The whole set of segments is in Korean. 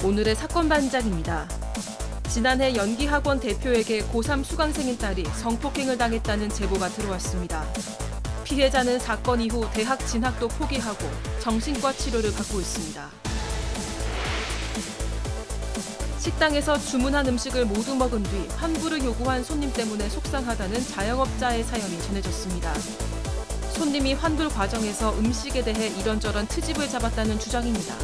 오늘의 사건 반장입니다. 지난해 연기학원 대표에게 고3 수강생인 딸이 성폭행을 당했다는 제보가 들어왔습니다. 피해자는 사건 이후 대학 진학도 포기하고 정신과 치료를 받고 있습니다. 식당에서 주문한 음식을 모두 먹은 뒤 환불을 요구한 손님 때문에 속상하다는 자영업자의 사연이 전해졌습니다. 손님이 환불 과정에서 음식에 대해 이런저런 트집을 잡았다는 주장입니다.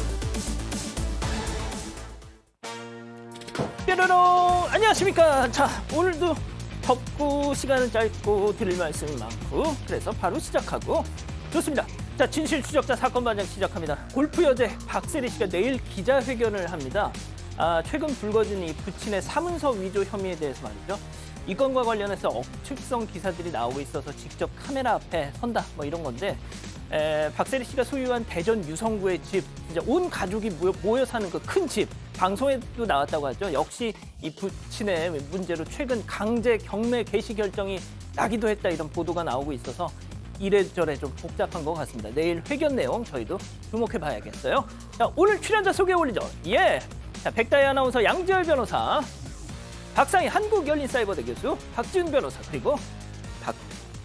뾰로롱! 안녕하십니까. 자, 오늘도 덥고 시간은 짧고 드릴 말씀이 많고 그래서 바로 시작하고 좋습니다. 자, 진실 추적자 사건 반장 시작합니다. 골프 여제 박세리 씨가 내일 기자회견을 합니다. 최근 불거진 이 부친의 사문서 위조 혐의에 대해서 말이죠. 이 건과 관련해서 억측성 기사들이 나오고 있어서 직접 카메라 앞에 선다 뭐 이런 건데 박세리 씨가 소유한 대전 유성구의 집, 진짜 온 가족이 모여 사는 그 큰 집, 방송에도 나왔다고 하죠. 역시 이 부친의 문제로 최근 강제 경매 개시 결정이 나기도 했다 이런 보도가 나오고 있어서 이래저래 좀 복잡한 것 같습니다. 내일 회견 내용 저희도 주목해 봐야겠어요. 자, 오늘 출연자 소개 올리죠. 예. 자, 백다희 아나운서, 양지열 변호사, 박상희 한국열린사이버대 교수, 박지훈 변호사, 그리고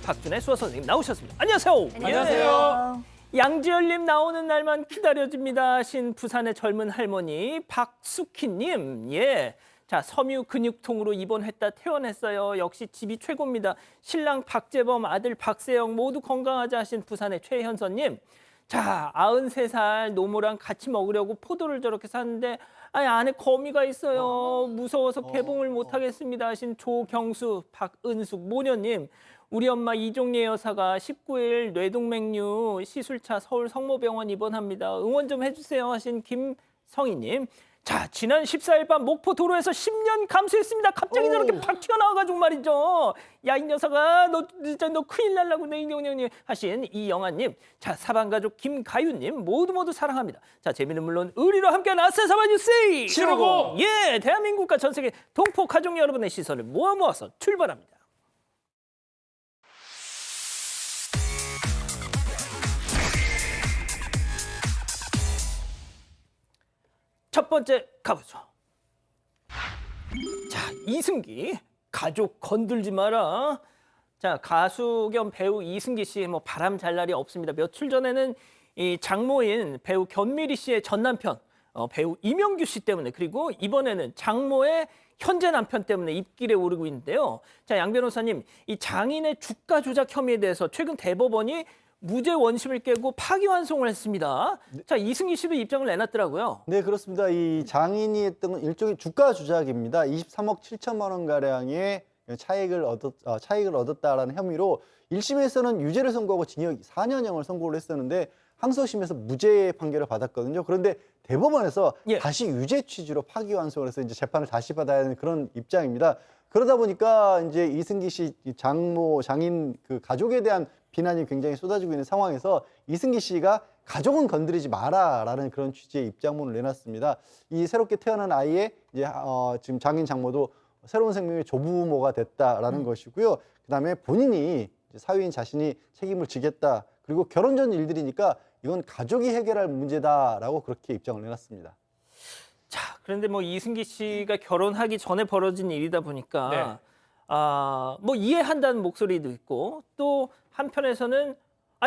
박준의 수호 선생님 나오셨습니다. 안녕하세요. 안녕하세요. 양지열님 나오는 날만 기다려집니다. 신 부산의 젊은 할머니 박숙희님. 예. 자, 섬유 근육통으로 입원했다 퇴원했어요. 역시 집이 최고입니다. 신랑 박재범, 아들 박세영 모두 건강하자 하신 부산의 최현선님. 자, 93살 노모랑 같이 먹으려고 포도를 저렇게 샀는데 안에 거미가 있어요. 무서워서 개봉을 못하겠습니다 하신 조경수, 박은숙, 모녀님. 우리 엄마 이종례 여사가 19일 뇌동맥류 시술차 서울 성모병원 입원합니다. 응원 좀 해주세요 하신 김성희님. 자, 지난 14일 밤 목포 도로에서 10년 감수했습니다. 갑자기 저렇게 팍 튀어나와가지고 말이죠. 야, 이 녀석아, 너 진짜 너 큰일 날라고 내 인형님 하신 이영아님. 자, 사방가족 김가윤님 모두 사랑합니다. 자, 재미는 물론 의리로 함께하는 아싸 사바뉴스 치르고! 예, 대한민국과 전 세계 동포 가족 여러분의 시선을 모아서 출발합니다. 첫 번째 가보죠. 자, 이승기 가족 건들지 마라. 자, 가수 겸 배우 이승기 씨 뭐 바람 잘 날이 없습니다. 며칠 전에는 이 장모인 배우 견미리 씨의 전 남편 배우 이명규 씨 때문에, 그리고 이번에는 장모의 현재 남편 때문에 입길에 오르고 있는데요. 자, 양 변호사님, 이 장인의 주가 조작 혐의에 대해서 최근 대법원이 무죄 원심을 깨고 파기환송을 했습니다. 자, 이승기 씨도 입장을 내놨더라고요. 네, 그렇습니다. 이 장인이 했던 건 일종의 주가 조작입니다. 23억 7천만 원 가량의 차익을 얻었다라는 혐의로 1심에서는 유죄를 선고하고 징역 4년형을 선고를 했었는데 항소심에서 무죄 판결을 받았거든요. 그런데 대법원에서 다시 유죄 취지로 파기환송을 해서 이제 재판을 다시 받아야 하는 그런 입장입니다. 그러다 보니까 이제 이승기 씨 장인 그 가족에 대한 비난이 굉장히 쏟아지고 있는 상황에서 이승기 씨가 가족은 건드리지 마라라는 그런 취지의 입장문을 내놨습니다. 이 새롭게 태어난 아이의 이제 지금 장인 장모도 새로운 생명의 조부모가 됐다라는 것이고요. 그다음에 본인이 사위인 자신이 책임을 지겠다. 그리고 결혼 전 일들이니까 이건 가족이 해결할 문제다라고 그렇게 입장을 내놨습니다. 자, 그런데 뭐 이승기 씨가 결혼하기 전에 벌어진 일이다 보니까 뭐 이해한다는 목소리도 있고, 또 한편에서는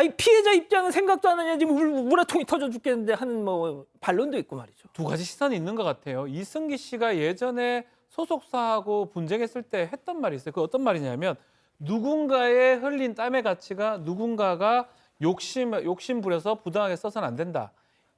이 피해자 입장은 생각도 안 하냐, 지금 물화통이 터져 죽겠는데 하는 뭐 반론도 있고 말이죠. 두 가지 시선이 있는 것 같아요. 이승기 씨가 예전에 소속사하고 분쟁했을 때 했던 말이 있어요. 그 어떤 말이냐면, 누군가의 흘린 땀의 가치가 누군가가 욕심 부려서 부당하게 써서는 안 된다.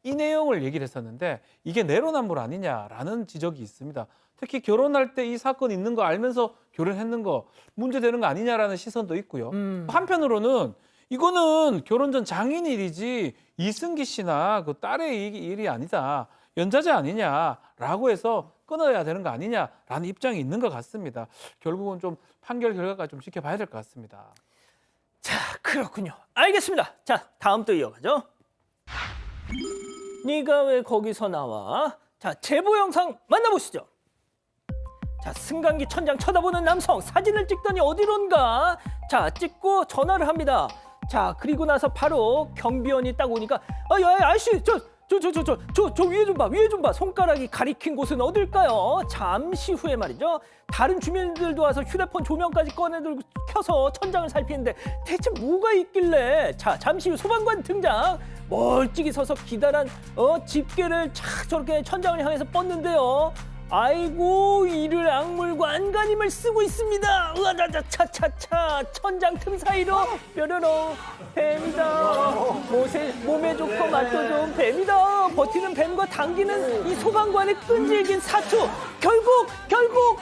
이 내용을 얘기를 했었는데 이게 내로남불 아니냐라는 지적이 있습니다. 특히 결혼할 때 이 사건 있는 거 알면서 결혼했는 거 문제되는 거 아니냐라는 시선도 있고요. 한편으로는 이거는 결혼 전 장인 일이지 이승기 씨나 그 딸의 일이 아니다. 연자제 아니냐라고 해서 끊어야 되는 거 아니냐라는 입장이 있는 것 같습니다. 결국은 좀 판결 결과까지 좀 지켜봐야 될 것 같습니다. 자, 그렇군요. 알겠습니다. 자, 다음 또 이어가죠. 네가 왜 거기서 나와? 자, 제보 영상 만나보시죠. 자, 승강기 천장 쳐다보는 남성, 사진을 찍더니 어디론가? 자, 찍고 전화를 합니다. 자, 그리고 나서 바로 경비원이 딱 오니까 야, 아저씨, 저 위에 좀 봐, 위에 좀 봐. 손가락이 가리킨 곳은 어딜까요? 잠시 후에 말이죠. 다른 주민들도 와서 휴대폰 조명까지 꺼내들고 켜서 천장을 살피는데 대체 뭐가 있길래? 자, 잠시 후 소방관 등장. 멀찍이 서서 기다란 집게를 착 저렇게 천장을 향해서 뻗는데요. 아이고, 이를 악물고 안간힘을 쓰고 있습니다. 으아자자 차차차 천장 틈 사이로 뾰로롱 뱀이다. 몸에 좋고 맛도 좋은 뱀이다. 버티는 뱀과 당기는 이 소방관의 끈질긴 사투. 결국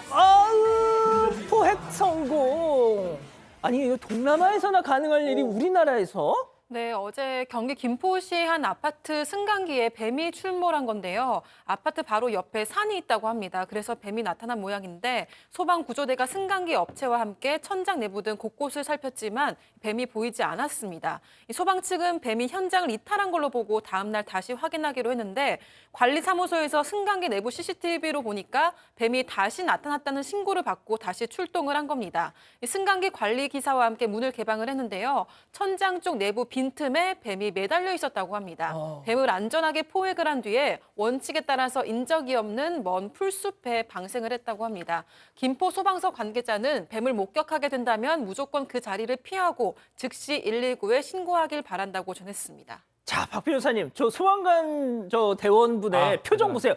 포획 성공. 아니 이거 동남아에서나 가능할 일이 우리나라에서? 네, 어제 경기 김포시 한 아파트 승강기에 뱀이 출몰한 건데요. 아파트 바로 옆에 산이 있다고 합니다. 그래서 뱀이 나타난 모양인데 소방구조대가 승강기 업체와 함께 천장 내부 등 곳곳을 살폈지만 뱀이 보이지 않았습니다. 이 소방 측은 뱀이 현장을 이탈한 걸로 보고 다음 날 다시 확인하기로 했는데 관리사무소에서 승강기 내부 CCTV로 보니까 뱀이 다시 나타났다는 신고를 받고 다시 출동을 한 겁니다. 이 승강기 관리 기사와 함께 문을 개방을 했는데요. 천장 쪽 내부 빈틈에 뱀이 매달려 있었다고 합니다. 뱀을 안전하게 포획을 한 뒤에 원칙에 따라서 인적이 없는 먼 풀숲에 방생을 했다고 합니다. 김포 소방서 관계자는 뱀을 목격하게 된다면 무조건 그 자리를 피하고 즉시 119에 신고하길 바란다고 전했습니다. 자, 박 변호사님, 저 소방관 대원분의 표정 보세요.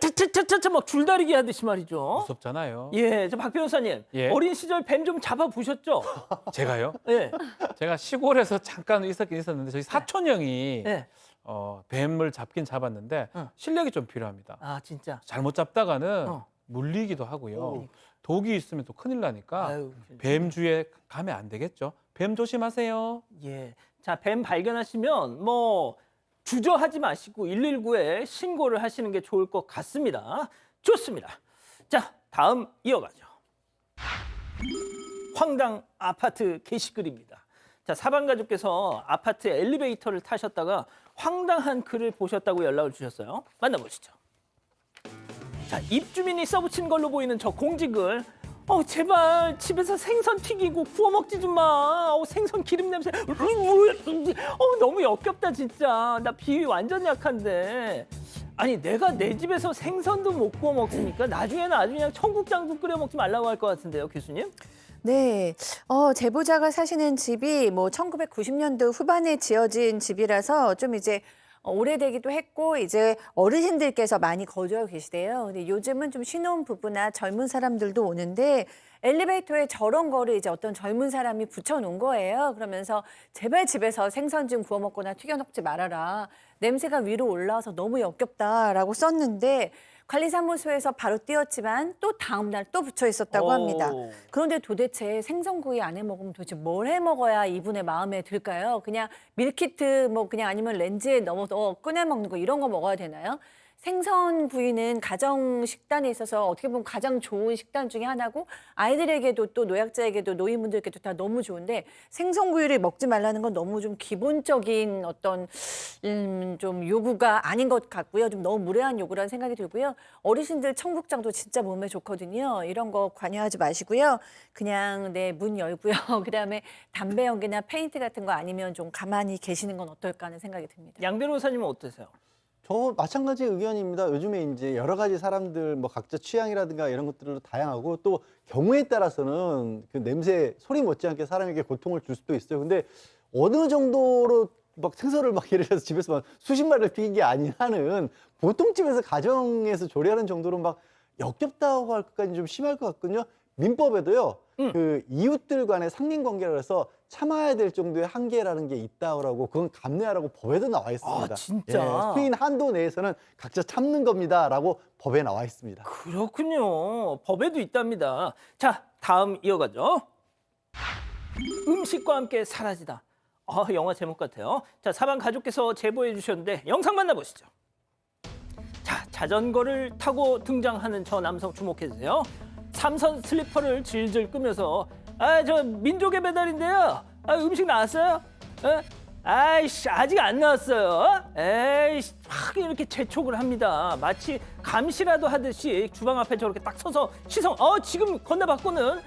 차차차차 막 줄다리기 하듯이 말이죠. 무섭잖아요. 예, 저 박 변호사님, 예. 어린 시절 뱀 좀 잡아보셨죠? 제가요? 예, 제가 시골에서 잠깐 있었는데 저희 사촌 형이 예. 뱀을 잡긴 잡았는데 실력이 좀 필요합니다. 아, 진짜. 잘못 잡다가는 어. 물리기도 하고요. 오. 독이 있으면 또 큰일 나니까 아유, 뱀 주위에 가면 안 되겠죠. 뱀 조심하세요. 예. 자, 뱀 발견하시면 주저하지 마시고 119에 신고를 하시는 게 좋을 것 같습니다. 좋습니다. 자, 다음 이어가죠. 황당 아파트 게시글입니다. 자, 사방 가족께서 아파트 엘리베이터를 타셨다가 황당한 글을 보셨다고 연락을 주셨어요. 만나보시죠. 자, 입주민이 써붙인 걸로 보이는 저 공지글. 제발 집에서 생선 튀기고 구워 먹지 좀 마. 생선 기름 냄새. 너무 역겹다 진짜. 나 비위 완전 약한데. 아니 내가 내 집에서 생선도 못 구워 먹으니까 나중에는 아주 그냥 청국장도 끓여 먹지 말라고 할 것 같은데요, 교수님? 네, 제보자가 사시는 집이 1990년도 후반에 지어진 집이라서 좀 이제 오래되기도 했고 이제 어르신들께서 많이 거주하고 계시대요. 근데 요즘은 좀 신혼 부부나 젊은 사람들도 오는데 엘리베이터에 저런 거를 이제 어떤 젊은 사람이 붙여놓은 거예요. 그러면서 제발 집에서 생선 좀 구워 먹거나 튀겨 먹지 말아라. 냄새가 위로 올라와서 너무 역겹다라고 썼는데 관리사무소에서 바로 띄웠지만 또 다음 날 또 붙여 있었다고 합니다. 그런데 도대체 생선구이 안 해 먹으면 도대체 뭘 해 먹어야 이분의 마음에 들까요? 그냥 밀키트 그냥 아니면 렌즈에 넣어서 꺼내 먹는 거 이런 거 먹어야 되나요? 생선구이는 가정 식단에 있어서 어떻게 보면 가장 좋은 식단 중에 하나고 아이들에게도 또 노약자에게도 노인분들께도 다 너무 좋은데 생선구이를 먹지 말라는 건 너무 좀 기본적인 어떤 좀 요구가 아닌 것 같고요. 좀 너무 무례한 요구라는 생각이 들고요. 어르신들 청국장도 진짜 몸에 좋거든요. 이런 거 관여하지 마시고요. 그냥 문 열고요. 그다음에 담배 연기나 페인트 같은 거 아니면 좀 가만히 계시는 건 어떨까 하는 생각이 듭니다. 양 변호사님은 어떠세요? 저 마찬가지 의견입니다. 요즘에 이제 여러 가지 사람들 각자 취향이라든가 이런 것들도 다양하고 또 경우에 따라서는 그 냄새 소리 못지않게 사람에게 고통을 줄 수도 있어요. 근데 어느 정도로 생선을 예를 들어서 집에서 수십 마리를 튀긴 게 아닌 한은 보통 집에서 가정에서 조리하는 정도로 역겹다고 할 것까지 좀 심할 것 같거든요. 민법에도요. 그 이웃들 간의 상린관계라 해서 참아야 될 정도의 한계라는 게 있다고 그건 감내하라고 법에도 나와 있습니다. 아, 진짜? 수인 한도 내에서는 각자 참는 겁니다라고 법에 나와 있습니다. 그렇군요. 법에도 있답니다. 자, 다음 이어가죠. 음식과 함께 사라지다. 영화 제목 같아요. 자, 사방 가족께서 제보해 주셨는데 영상 만나보시죠. 자, 자전거를 타고 등장하는 저 남성 주목해 주세요. 삼선 슬리퍼를 질질 끄면서 저 민족의 배달인데요. 음식 나왔어요? 아이씨, 아직 안 나왔어요. 에이씨, 막 이렇게 재촉을 합니다. 마치 감시라도 하듯이 주방 앞에 저렇게 딱 서서 시선, 지금 건네받고는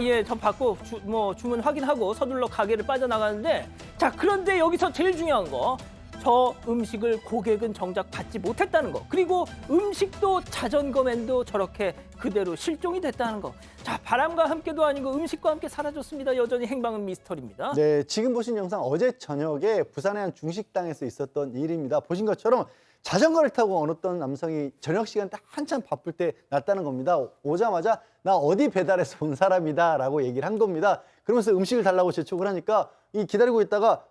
예, 전 받고 주문 확인하고 서둘러 가게를 빠져나가는데 자, 그런데 여기서 제일 중요한 거 저 음식을 고객은 정작 받지 못했다는 거. 그리고 음식도 자전거맨도 저렇게 그대로 실종이 됐다는 거. 자, 바람과 함께도 아니고 음식과 함께 사라졌습니다. 여전히 행방은 미스터리입니다. 네, 지금 보신 영상 어제 저녁에 부산의 한 중식당에서 있었던 일입니다. 보신 것처럼 자전거를 타고 어떤 남성이 저녁 시간 때 한참 바쁠 때 났다는 겁니다. 오자마자 나 어디 배달해서 온 사람이다 라고 얘기를 한 겁니다. 그러면서 음식을 달라고 재촉을 하니까 이 기다리고 있다가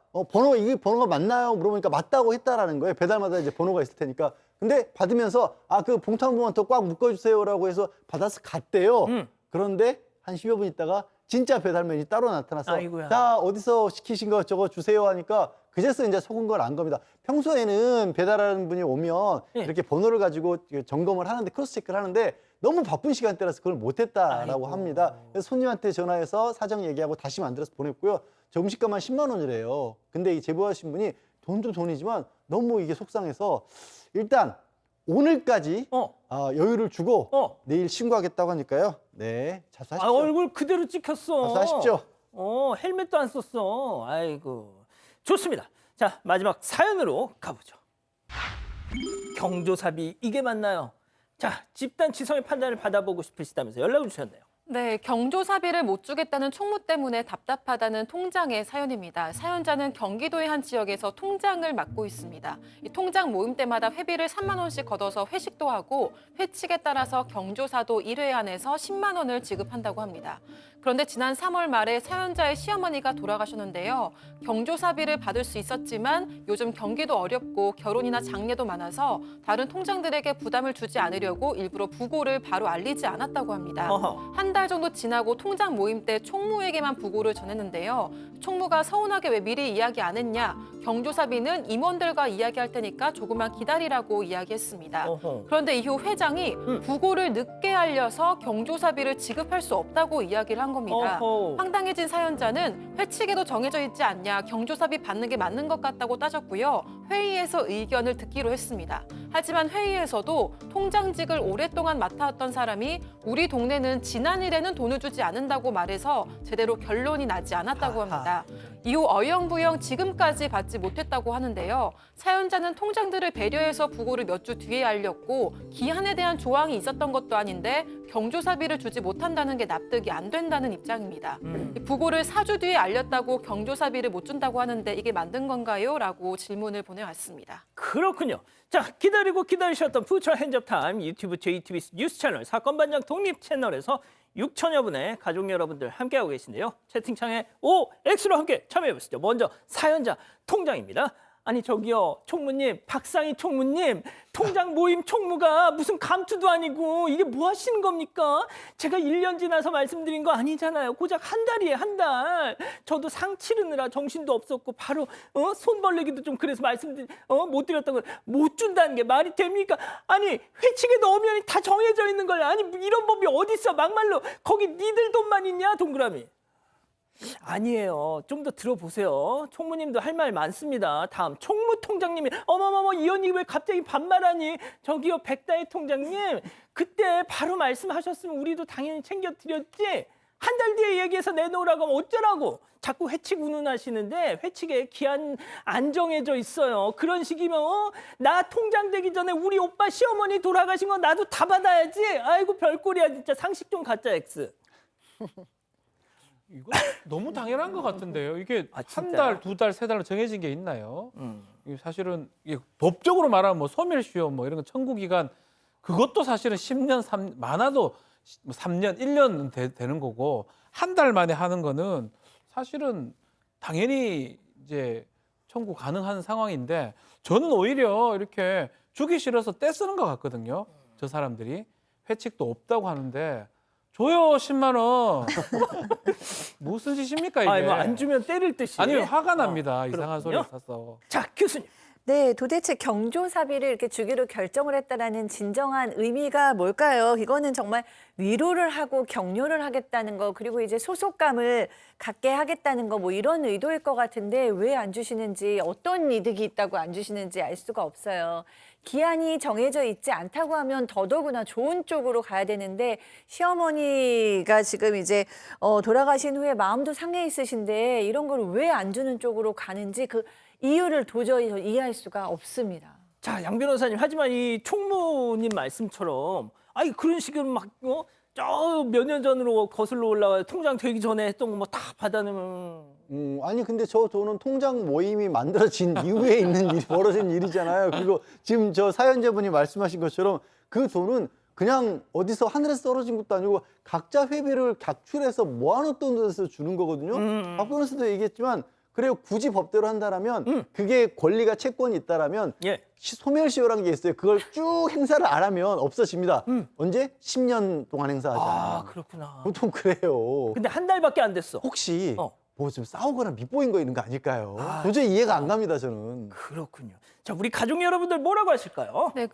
이게 번호가 맞나요? 물어보니까 맞다고 했다라는 거예요. 배달마다 이제 번호가 있을 테니까. 근데 받으면서 그 봉투 한 번만 더 꽉 묶어주세요라고 해서 받아서 갔대요. 그런데 한 10여 분 있다가 진짜 배달맨이 따로 나타나서 아이고야. 자, 어디서 시키신 거 저거 주세요 하니까 그제서 이제 속은 걸 안 겁니다. 평소에는 배달하는 분이 오면 이렇게 번호를 가지고 점검을 하는데 크로스 체크를 하는데 너무 바쁜 시간대라서 그걸 못했다라고 합니다. 그래서 손님한테 전화해서 사정 얘기하고 다시 만들어서 보냈고요. 저 음식값만 10만 원이래요. 근데 이 제보하신 분이 돈도 돈이지만 너무 이게 속상해서 일단 오늘까지 여유를 주고 내일 신고하겠다고 하니까요. 네, 자수하십시오. 얼굴 그대로 찍혔어. 자수하십시오. 헬멧도 안 썼어. 아이고. 좋습니다. 자, 마지막 사연으로 가보죠. 경조사비 이게 맞나요? 자, 집단 지성의 판단을 받아보고 싶으시다면서 연락을 주셨네요. 네, 경조사비를 못 주겠다는 총무 때문에 답답하다는 통장의 사연입니다. 사연자는 경기도의 한 지역에서 통장을 맡고 있습니다. 이 통장 모임 때마다 회비를 3만 원씩 걷어서 회식도 하고 회칙에 따라서 경조사도 1회 안에서 10만 원을 지급한다고 합니다. 그런데 지난 3월 말에 사연자의 시어머니가 돌아가셨는데요. 경조사비를 받을 수 있었지만 요즘 경기도 어렵고 결혼이나 장례도 많아서 다른 통장들에게 부담을 주지 않으려고 일부러 부고를 바로 알리지 않았다고 합니다. 한 달 정도 지나고 통장 모임 때 총무에게만 부고를 전했는데요. 총무가 서운하게 왜 미리 이야기 안 했냐? 경조사비는 임원들과 이야기할 테니까 조금만 기다리라고 이야기했습니다. 그런데 이후 회장이 부고를 늦게 알려서 경조사비를 지급할 수 없다고 이야기를 한 겁니다. 황당해진 사연자는 회칙에도 정해져 있지 않냐, 경조사비 받는 게 맞는 것 같다고 따졌고요. 회의에서 의견을 듣기로 했습니다. 하지만 회의에서도 통장직을 오랫동안 맡아왔던 사람이 우리 동네는 지난 일에는 돈을 주지 않는다고 말해서 제대로 결론이 나지 않았다고 합니다. 이후 어영부영 지금까지 받지 못했다고 하는데요. 사연자는 통장들을 배려해서 부고를 몇 주 뒤에 알렸고 기한에 대한 조항이 있었던 것도 아닌데 경조사비를 주지 못한다는 게 납득이 안 된다는 입장입니다. 부고를 4주 뒤에 알렸다고 경조사비를 못 준다고 하는데 이게 맞는 건가요? 라고 질문을 보내왔습니다. 그렇군요. 자, 기다리고 기다리셨던 푸처 핸즈업타임 유튜브 JTBC 뉴스 채널 사건 반장 독립 채널에서 6천여 분의 가족 여러분들 함께하고 계신데요. 채팅창에 OX로 함께 참여해보시죠. 먼저 사연자 통장입니다. 아니 저기요 총무님, 박상희 총무님, 통장 모임 총무가 무슨 감투도 아니고 이게 뭐 하시는 겁니까? 제가 1년 지나서 말씀드린 거 아니잖아요. 고작 한 달이에요, 한 달. 저도 상 치르느라 정신도 없었고 바로 손 벌리기도 좀 그래서 못 드렸던 걸 못 준다는 게 말이 됩니까? 아니 회칙에도 엄연히 다 정해져 있는 걸 아니 이런 법이 어디 있어? 막말로 거기 니들 돈만 있냐 동그라미. 아니에요. 좀 더 들어보세요. 총무님도 할 말 많습니다. 다음 총무통장님이 어머머머 이 언니 왜 갑자기 반말하니? 저기요 백다희 통장님 그때 바로 말씀하셨으면 우리도 당연히 챙겨드렸지. 한 달 뒤에 얘기해서 내놓으라고 하면 어쩌라고. 자꾸 회칙 운운하시는데 회칙에 기한 안 정해져 있어요. 그런 식이면 나 통장 되기 전에 우리 오빠 시어머니 돌아가신 거 나도 다 받아야지. 아이고 별꼴이야 진짜. 상식 좀 갖자 X. 이거 너무 당연한 것 같은데요. 이게 한 진짜요? 달, 두 달, 세 달로 정해진 게 있나요? 이게 사실은 이게 법적으로 말하면 뭐 소멸시효 뭐 이런 거 청구기간 그것도 사실은 10년, 많아도 3년, 1년 되는 거고 한 달 만에 하는 거는 사실은 당연히 이제 청구 가능한 상황인데 저는 오히려 이렇게 주기 싫어서 떼쓰는 것 같거든요. 저 사람들이 회칙도 없다고 하는데 줘요 10만 원. 무슨 짓입니까 이게? 아니 뭐 안 주면 때릴 듯이. 아니 화가 납니다. 이상한 소리 그렇군요. 있어서. 자 교수님. 네, 도대체 경조사비를 이렇게 주기로 결정을 했다라는 진정한 의미가 뭘까요? 이거는 정말 위로를 하고 격려를 하겠다는 거, 그리고 이제 소속감을 갖게 하겠다는 거, 뭐 이런 의도일 것 같은데 왜 안 주시는지, 어떤 이득이 있다고 안 주시는지 알 수가 없어요. 기한이 정해져 있지 않다고 하면 더더구나 좋은 쪽으로 가야 되는데 시어머니가 지금 이제 돌아가신 후에 마음도 상해 있으신데 이런 걸 왜 안 주는 쪽으로 가는지 그 이유를 도저히 이해할 수가 없습니다. 자, 양 변호사님, 하지만 이 총무님 말씀처럼 아니 그런 식으로 막 저 몇 년 전으로 거슬러 올라와 통장 되기 전에 했던 거 뭐 다 받아내면 아니 근데 저 돈은 통장 모임이 만들어진 이후에 있는 일이 벌어진 일이잖아요. 그리고 지금 저 사연자분이 말씀하신 것처럼 그 돈은 그냥 어디서 하늘에서 떨어진 것도 아니고 각자 회비를 각출해서 모아놓던 데서 주는 거거든요. 박 변호사도 얘기했지만 그래요. 굳이 법대로 한다라면 그게 권리가 채권이 있다라면 예. 소멸시효라는 게 있어요. 그걸 쭉 행사를 안 하면 없어집니다. 언제? 10년 동안 행사하잖아요. 아, 그렇구나. 보통 그래요. 근데 한 달밖에 안 됐어. 혹시 어. 뭐 좀 싸우거나 밑보인 거 있는 거 아닐까요? 도저히 이해가 안 갑니다, 저는. 그렇군요. 자, 우리 가족 여러분들 뭐라고 하실까요? 네,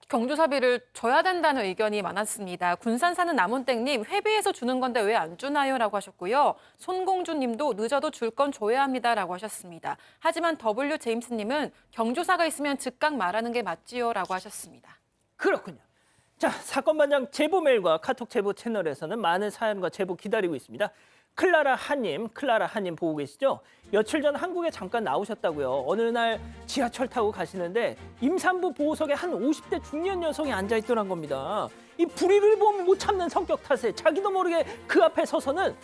경조사비를 줘야 된다는 의견이 많았습니다. 군산 사는 남원땡님, 회비에서 주는 건데 왜 안 주나요? 라고 하셨고요. 손공주님도 늦어도 줄 건 줘야 합니다라고 하셨습니다. 하지만 W 제임스님은 경조사가 있으면 즉각 말하는 게 맞지요? 라고 하셨습니다. 그렇군요. 자, 사건 반장 제보 메일과 카톡 제보 채널에서는 많은 사연과 제보 기다리고 있습니다. 클라라 하님 보고 계시죠? 며칠 전 한국에 잠깐 나오셨다고요. 어느 날 지하철 타고 가시는데 임산부 보호석에 한 50대 중년 여성이 앉아있더란 겁니다. 이 불의를 보면 못 참는 성격 탓에 자기도 모르게 그 앞에 서서는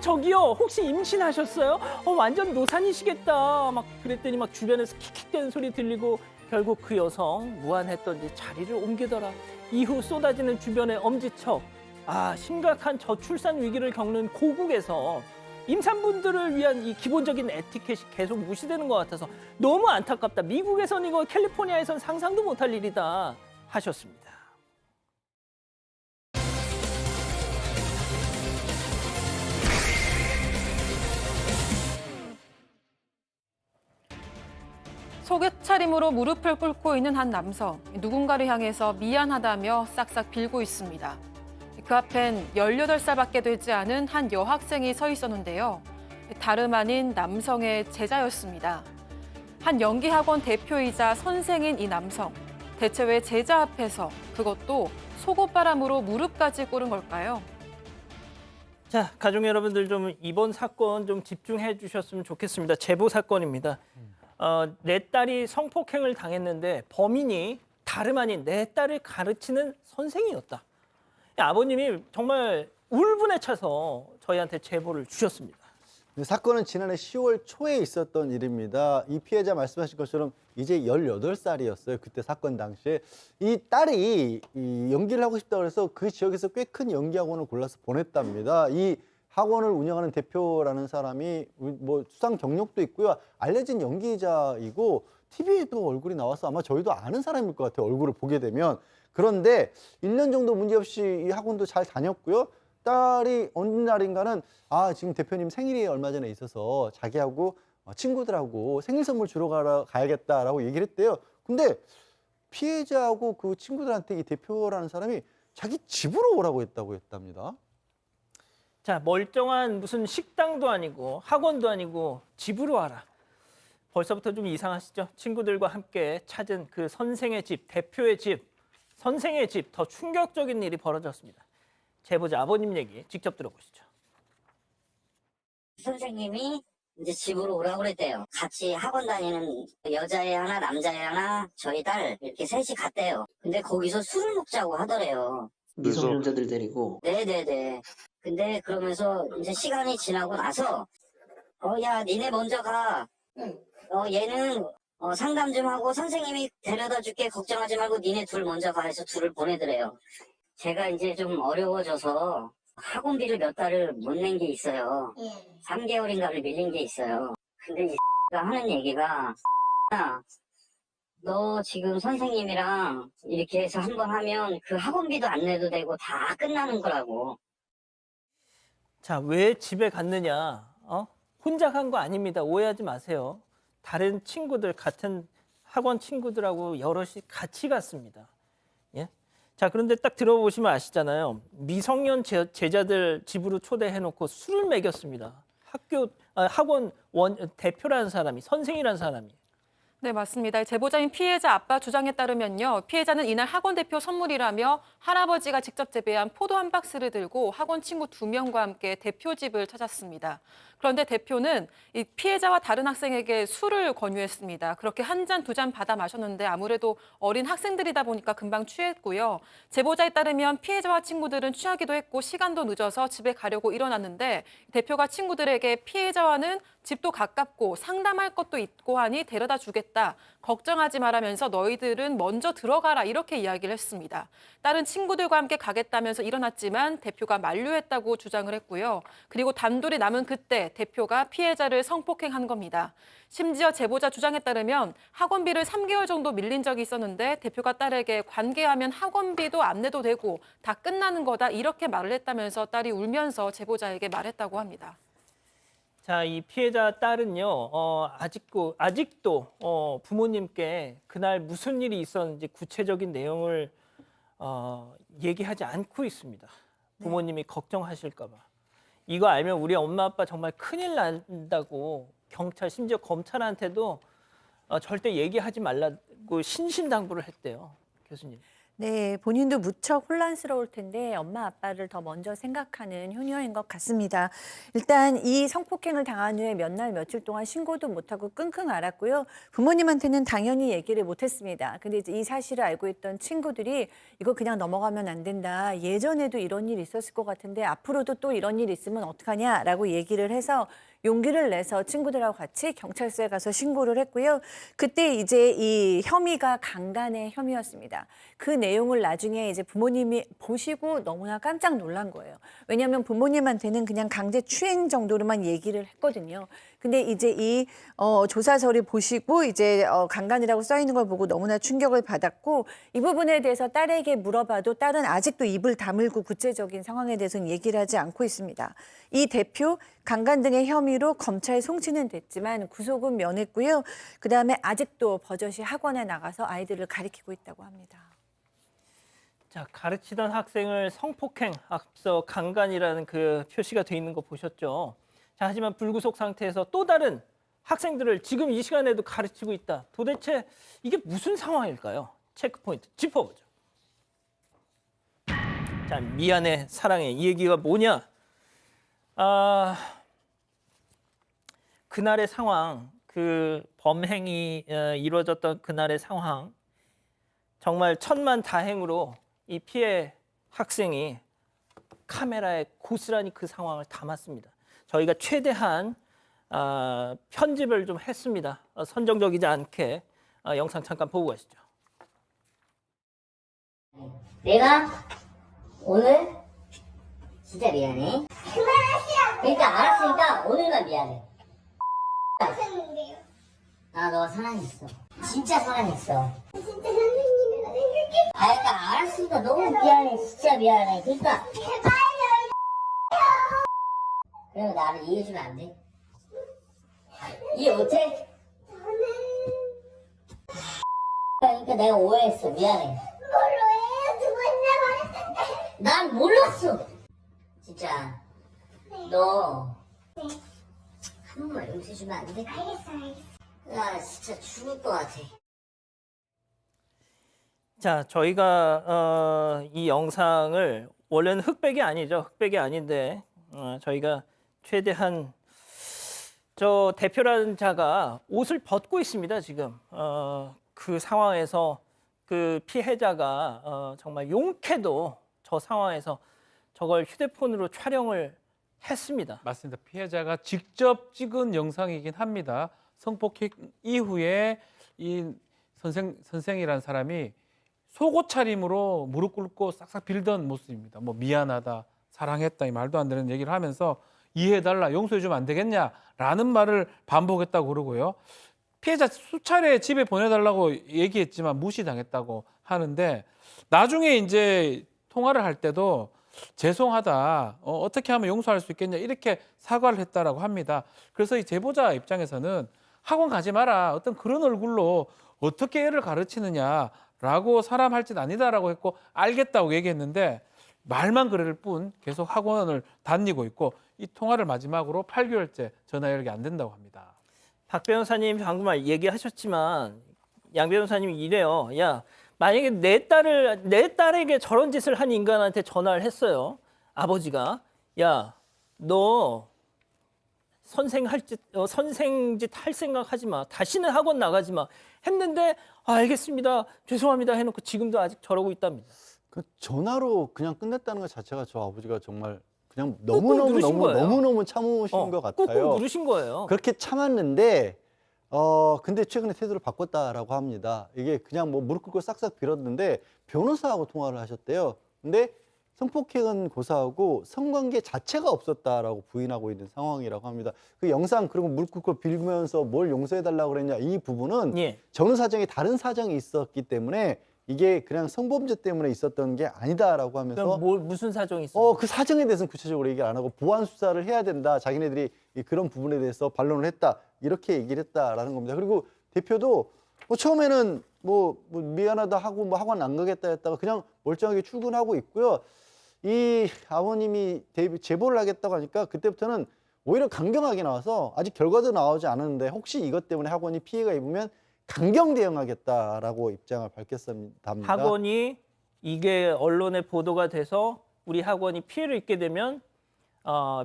저기요 혹시 임신하셨어요? 완전 노산이시겠다. 막 그랬더니 막 주변에서 킥킥대는 소리 들리고 결국 그 여성 무안했던지 자리를 옮기더라. 이후 쏟아지는 주변의 엄지척. 심각한 저출산 위기를 겪는 고국에서 임산부들을 위한 이 기본적인 에티켓이 계속 무시되는 것 같아서 너무 안타깝다. 미국에선 이거 캘리포니아에선 상상도 못할 일이다 하셨습니다. 소개차림으로 무릎을 꿇고 있는 한 남성. 누군가를 향해서 미안하다며 싹싹 빌고 있습니다. 그 앞엔 18살밖에 되지 않은 한 여학생이 서 있었는데요. 다름 아닌 남성의 제자였습니다. 한 연기학원 대표이자 선생인 이 남성. 대체 왜 제자 앞에서 그것도 속옷바람으로 무릎까지 꿇은 걸까요? 자, 가족 여러분들 좀 이번 사건 좀 집중해 주셨으면 좋겠습니다. 제보 사건입니다. 내 딸이 성폭행을 당했는데 범인이 다름 아닌 내 딸을 가르치는 선생이었다. 아버님이 정말 울분에 차서 저희한테 제보를 주셨습니다. 사건은 지난해 10월 초에 있었던 일입니다. 이 피해자 말씀하신 것처럼 이제 18살이었어요. 그때 사건 당시에. 이 딸이 연기를 하고 싶다고 해서 그 지역에서 꽤 큰 연기학원을 골라서 보냈답니다. 이 학원을 운영하는 대표라는 사람이 뭐 수상 경력도 있고요. 알려진 연기자이고 TV에도 얼굴이 나와서 아마 저희도 아는 사람일 것 같아요. 얼굴을 보게 되면. 그런데 1년 정도 문제없이 이 학원도 잘 다녔고요. 딸이 어느 날인가는 지금 대표님 생일이 얼마 전에 있어서 자기하고 친구들하고 생일 선물 주러 가야겠다라고 얘기를 했대요. 근데 피해자하고 그 친구들한테 이 대표라는 사람이 자기 집으로 오라고 했답니다. 자, 멀쩡한 무슨 식당도 아니고 학원도 아니고 집으로 와라. 벌써부터 좀 이상하시죠? 친구들과 함께 찾은 그 선생의 집, 대표의 집, 선생의 집, 더 충격적인 일이 벌어졌습니다. 제보자 아버님 얘기 직접 들어보시죠. 선생님이 이제 집으로 오라고 그랬대요. 같이 학원 다니는 여자애 하나, 남자애 하나, 저희 딸 이렇게 셋이 갔대요. 근데 거기서 술을 먹자고 하더래요. 미성년자들 데리고. 네네네. 근데 그러면서 이제 시간이 지나고 나서 야 니네 먼저 가. 얘는 상담 좀 하고 선생님이 데려다 줄게 걱정하지 말고 니네 둘 먼저 가 해서 둘을 보내더래요. 제가 이제 좀 어려워져서 학원비를 몇 달을 못 낸 게 있어요. 3개월인가를 밀린 게 있어요. 근데 이 가 하는 얘기가 너 지금 선생님이랑 이렇게 해서 한번 하면 그 학원비도 안 내도 되고 다 끝나는 거라고. 자, 왜 집에 갔느냐? 혼자 간 거 아닙니다. 오해하지 마세요. 다른 친구들, 같은 학원 친구들하고 여럿이 같이 갔습니다. 예? 자, 그런데 딱 들어보시면 아시잖아요. 미성년 제자들 집으로 초대해놓고 술을 먹였습니다. 학원 대표라는 사람이, 선생이라는 사람이. 네, 맞습니다. 제보자인 피해자 아빠 주장에 따르면요. 피해자는 이날 학원 대표 선물이라며 할아버지가 직접 재배한 포도 한 박스를 들고 학원 친구 2명과 함께 대표 집을 찾았습니다. 그런데 대표는 이 피해자와 다른 학생에게 술을 권유했습니다. 그렇게 한 잔, 두 잔 받아 마셨는데 아무래도 어린 학생들이다 보니까 금방 취했고요. 제보자에 따르면 피해자와 친구들은 취하기도 했고 시간도 늦어서 집에 가려고 일어났는데 대표가 친구들에게 피해자와는 집도 가깝고 상담할 것도 있고 하니 데려다 주겠다. 걱정하지 말라면서 너희들은 먼저 들어가라 이렇게 이야기를 했습니다. 딸은 친구들과 함께 가겠다면서 일어났지만 대표가 만류했다고 주장을 했고요. 그리고 단둘이 남은 그때 대표가 피해자를 성폭행한 겁니다. 심지어 제보자 주장에 따르면 학원비를 3개월 정도 밀린 적이 있었는데 대표가 딸에게 관계하면 학원비도 안 내도 되고 다 끝나는 거다 이렇게 말을 했다면서 딸이 울면서 제보자에게 말했다고 합니다. 자, 이 피해자 딸은요, 아직도 부모님께 그날 무슨 일이 있었는지 구체적인 내용을 얘기하지 않고 있습니다. 부모님이 걱정하실까 봐. 이거 알면 우리 엄마 아빠 정말 큰일 난다고 경찰, 심지어 검찰한테도 절대 얘기하지 말라고 신신당부를 했대요, 교수님. 네, 본인도 무척 혼란스러울 텐데 엄마 아빠를 더 먼저 생각하는 효녀인 것 같습니다. 일단 이 성폭행을 당한 후에 몇 날 며칠 동안 신고도 못하고 끙끙 앓았고요. 부모님한테는 당연히 얘기를 못했습니다. 근데 이제 이 사실을 알고 있던 친구들이 이거 그냥 넘어가면 안 된다. 예전에도 이런 일이 있었을 것 같은데 앞으로도 또 이런 일이 있으면 어떡하냐라고 얘기를 해서 용기를 내서 친구들하고 같이 경찰서에 가서 신고를 했고요. 그때 이제 이 혐의가 강간의 혐의였습니다. 그 내용을 나중에 이제 부모님이 보시고 너무나 깜짝 놀란 거예요. 왜냐하면 부모님한테는 그냥 강제 추행 정도로만 얘기를 했거든요. 근데 이제 이 조사서를 보시고 이제 강간이라고 써 있는 걸 보고 너무나 충격을 받았고 이 부분에 대해서 딸에게 물어봐도 딸은 아직도 입을 다물고 구체적인 상황에 대해서는 얘기를 하지 않고 있습니다. 이 대표 강간 등의 혐의로 검찰 송치는 됐지만 구속은 면했고요. 그다음에 아직도 버젓이 학원에 나가서 아이들을 가르치고 있다고 합니다. 자, 가르치던 학생을 성폭행, 앞서 강간이라는 그 표시가 돼 있는 거 보셨죠? 자, 하지만 불구속 상태에서 또 다른 학생들을 지금 이 시간에도 가르치고 있다. 도대체 이게 무슨 상황일까요? 체크포인트 짚어보죠. 자, 미안해, 사랑해. 이 얘기가 뭐냐? 그날의 상황, 그 범행이 이루어졌던 그날의 상황, 정말 천만다행으로 이 피해 학생이 카메라에 고스란히 그 상황을 담았습니다. 저희가 최대한 편집을 좀 했습니다. 선정적이지 않게 영상 잠깐 보고 가시죠. 내가 오늘 진짜 미안해. 그러니까 알았으니까 오늘만 미안해. 하셨는데요. 나 너 사랑했어. 진짜 사랑했어. 진짜 선생님이라 생각해. 그러니까 알았으니까 너무 미안해. 진짜 미안해. 그러니까 제발요. 그럼 나를 이해해주면 안 돼? 이해 못해? 저는 그러니까 내가 오해했어. 미안해. 뭘로 해요? 두 번이나 말했는데. 난 몰랐어. 진짜 너 한 번만 용서해주면 안 돼? 알겠어. 나 진짜 죽을 것 같아. 자, 저희가 이 영상을 원래는 흑백이 아니죠. 흑백이 아닌데 저희가 최대한 저 대표라는 자가 옷을 벗고 있습니다. 지금 그 상황에서 그 피해자가 정말 용케도 저 상황에서 저걸 휴대폰으로 촬영을 했습니다. 맞습니다. 피해자가 직접 찍은 영상이긴 합니다. 성폭행 이후에 이 선생이라는 사람이 속옷 차림으로 무릎 꿇고 싹싹 빌던 모습입니다. 뭐 미안하다, 사랑했다 이 말도 안 되는 얘기를 하면서 이해해달라, 용서해주면 안 되겠냐라는 말을 반복했다고 그러고요. 피해자 수차례 집에 보내달라고 얘기했지만 무시당했다고 하는데 나중에 이제 통화를 할 때도 죄송하다, 어떻게 하면 용서할 수 있겠냐 이렇게 사과를 했다라고 합니다. 그래서 이 제보자 입장에서는 학원 가지 마라, 어떤 그런 얼굴로 어떻게 애를 가르치느냐라고 사람 할 짓 아니다라고 했고 알겠다고 얘기했는데 말만 그럴 뿐 계속 학원을 다니고 있고 이 통화를 마지막으로 8개월째 전화 연락이 안 된다고 합니다. 박 변호사님 방금 얘기하셨지만 양 변호사님이 이래요. 야, 만약에 내 딸에게 저런 짓을 한 인간한테 전화를 했어요. 아버지가 야, 너 선생짓 할 생각 하지 마. 다시는 학원 나가지 마. 했는데 알겠습니다. 죄송합니다 해놓고 지금도 아직 저러고 있답니다. 그 전화로 그냥 끝냈다는 것 자체가 저 아버지가 정말 그냥 누르신 거예요. 너무너무 참으신 것 꾹꾹 같아요. 누르신 거예요. 그렇게 참았는데 근데 최근에 태도를 바꿨다라고 합니다. 이게 그냥 뭐 무릎 꿇고 싹싹 빌었는데 변호사하고 통화를 하셨대요. 근데 성폭행은 고사하고 성관계 자체가 없었다라고 부인하고 있는 상황이라고 합니다. 그 영상 그리고 무릎 꿇고 빌면서 뭘 용서해달라고 그랬냐 이 부분은 예. 전후 사정에 다른 사정이 있었기 때문에 이게 그냥 성범죄 때문에 있었던 게 아니다라고 하면서 그럼 무슨 사정이 있어? 그 사정에 대해서는 구체적으로 얘기를 안 하고 보완 수사를 해야 된다. 자기네들이 그런 부분에 대해서 반론을 했다. 이렇게 얘기를 했다라는 겁니다. 그리고 대표도 처음에는 뭐 미안하다 하고 뭐 학원 안 가겠다 했다가 그냥 멀쩡하게 출근하고 있고요. 이 아버님이 제보를 하겠다고 하니까 그때부터는 오히려 강경하게 나와서 아직 결과도 나오지 않았는데 혹시 이것 때문에 학원이 피해가 입으면 강경 대응하겠다라고 입장을 밝혔습니다. 학원이 이게 언론에 보도가 돼서 우리 학원이 피해를 입게 되면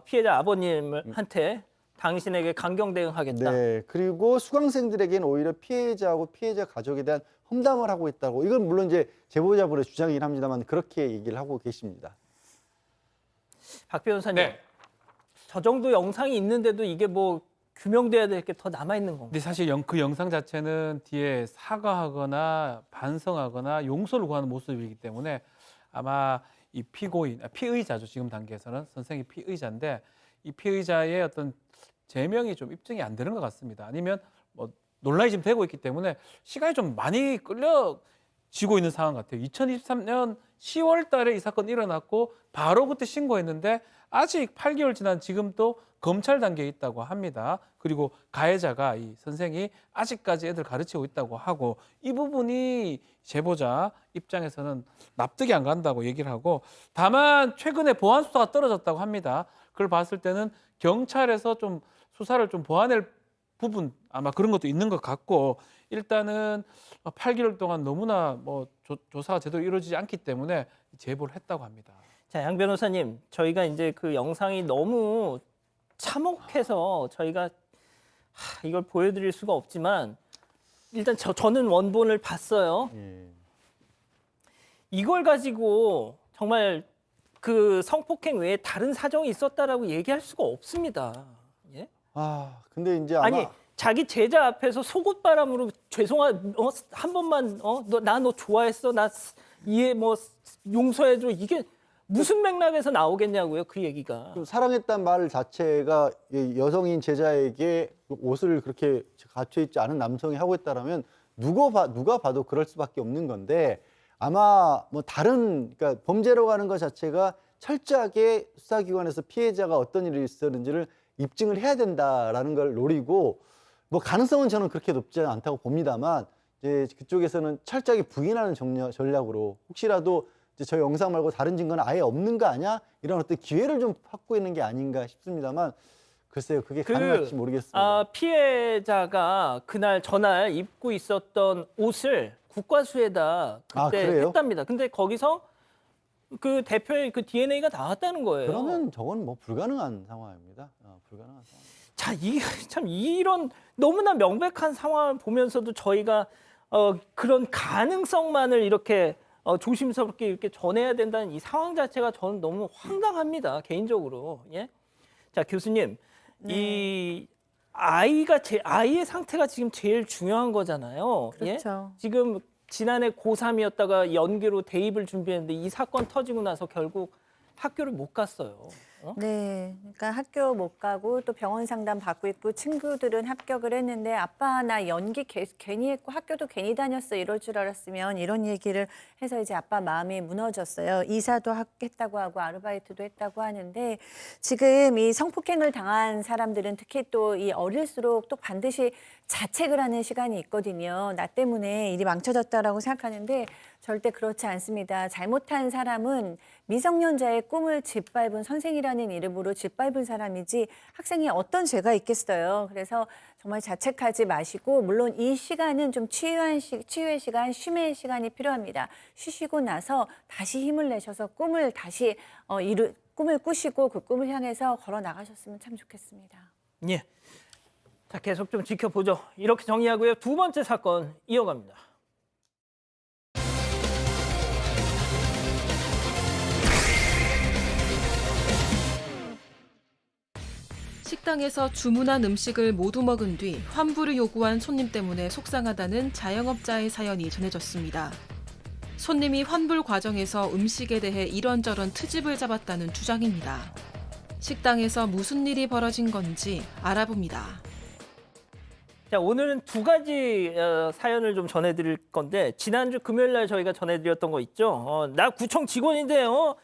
피해자 아버님한테 당신에게 강경 대응하겠다. 네, 그리고 수강생들에게는 오히려 피해자하고 피해자 가족에 대한 험담을 하고 있다고. 이건 물론 이제 제보자분의 주장이긴 합니다만 그렇게 얘기를 하고 계십니다. 박 변호사님, 네. 저 정도 영상이 있는데도 이게 뭐 규명돼야 될 게 더 남아 있는 건가요? 근데 사실 그 영상 자체는 뒤에 사과하거나 반성하거나 용서를 구하는 모습이기 때문에 아마 이 피의자죠. 지금 단계에서는 선생이 피의자인데 이 피의자의 어떤 제명이 좀 입증이 안 되는 것 같습니다. 아니면 뭐 논란이 지금 되고 있기 때문에 시간이 좀 많이 끌려지고 있는 상황 같아요. 2023년 10월 달에 이 사건이 일어났고 바로 그때 신고했는데 아직 8개월 지난 지금도 검찰 단계에 있다고 합니다. 그리고 가해자가 이 선생이 아직까지 애들 가르치고 있다고 하고 이 부분이 제보자 입장에서는 납득이 안 간다고 얘기를 하고 다만 최근에 보안 수사가 떨어졌다고 합니다. 그걸 봤을 때는 경찰에서 좀 수사를 좀 보완할 부분 아마 그런 것도 있는 것 같고 일단은 8개월 동안 너무나 뭐 조사가 제대로 이루어지지 않기 때문에 제보를 했다고 합니다. 자, 양 변호사님, 저희가 이제 그 영상이 너무 참혹해서 저희가 이걸 보여드릴 수가 없지만 일단 저는 원본을 봤어요. 예. 이걸 가지고 정말 그 성폭행 외에 다른 사정이 있었다라고 얘기할 수가 없습니다. 예? 근데 이제 아마 아니 자기 제자 앞에서 속옷바람으로 한 번만 나 너 좋아했어 나 이해 뭐 용서해줘 이게 무슨 맥락에서 나오겠냐고요 그 얘기가. 좀 사랑했단 말 자체가 이 여성인 제자에게 옷을 그렇게 갖춰 있지 않은 남성이 하고 있다라면 누가 봐도 그럴 수밖에 없는 건데 아마 뭐 그러니까 범죄로 가는 것 자체가 철저하게 수사기관에서 피해자가 어떤 일이 있었는지를 입증을 해야 된다라는 걸 노리고 뭐 가능성은 저는 그렇게 높지 않다고 봅니다만 이제 그쪽에서는 철저하게 부인하는 전략으로 혹시라도 이제 저 영상 말고 다른 증거는 아예 없는 거 아니야? 이런 어떤 기회를 좀 찾고 있는 게 아닌가 싶습니다만 글쎄요 그게 가능할지 모르겠습니다. 피해자가 전날 입고 있었던 옷을 국과수에다 그때 그래요? 했답니다. 근데 거기서 그 대표의 그 DNA가 나왔다는 거예요. 그러면 저건 뭐 불가능한 상황입니다. 불가능한 상황. 자, 참 이런 너무나 명백한 상황을 보면서도 저희가 그런 가능성만을 이렇게 조심스럽게 이렇게 전해야 된다는 이 상황 자체가 저는 너무 황당합니다. 개인적으로. 예? 자, 교수님. 이 아이의 상태가 지금 제일 중요한 거잖아요. 그렇죠. 예? 지금 지난해 고3이었다가 연기로 대입을 준비했는데 이 사건 터지고 나서 결국 학교를 못 갔어요. 네, 그러니까 학교 못 가고 또 병원 상담 받고 있고 친구들은 합격을 했는데 아빠 나 연기 괜히 했고 학교도 괜히 다녔어 이럴 줄 알았으면 이런 얘기를 해서 이제 아빠 마음이 무너졌어요. 이사도 했다고 하고 아르바이트도 했다고 하는데 지금 이 성폭행을 당한 사람들은 특히 또 이 어릴수록 또 반드시 자책을 하는 시간이 있거든요. 나 때문에 일이 망쳐졌다라고 생각하는데 절대 그렇지 않습니다. 잘못한 사람은 미성년자의 꿈을 짓밟은 선생이라는 이름으로 짓밟은 사람이지 학생이 어떤 죄가 있겠어요. 그래서 정말 자책하지 마시고 물론 이 시간은 좀 치유의 시간, 쉼의 시간이 필요합니다. 쉬시고 나서 다시 힘을 내셔서 꿈을 다시 꿈을 꾸시고 그 꿈을 향해서 걸어 나가셨으면 참 좋겠습니다. 예. 자, 계속 좀 지켜보죠. 이렇게 정리하고요. 두 번째 사건 이어갑니다. 식당에서 주문한 음식을 모두 먹은 뒤 환불을 요구한 손님 때문에 속상하다는 자영업자의 사연이 전해졌습니다. 손님이 환불 과정에서 음식에 대해 이런저런 트집을 잡았다는 주장입니다. 식당에서 무슨 일이 벌어진 건지 알아봅니다. 자, 오늘은 두 가지 사연을 좀 전해드릴 건데 지난주 금요일 날 저희가 전해드렸던 거 있죠. 나 구청 직원인데요.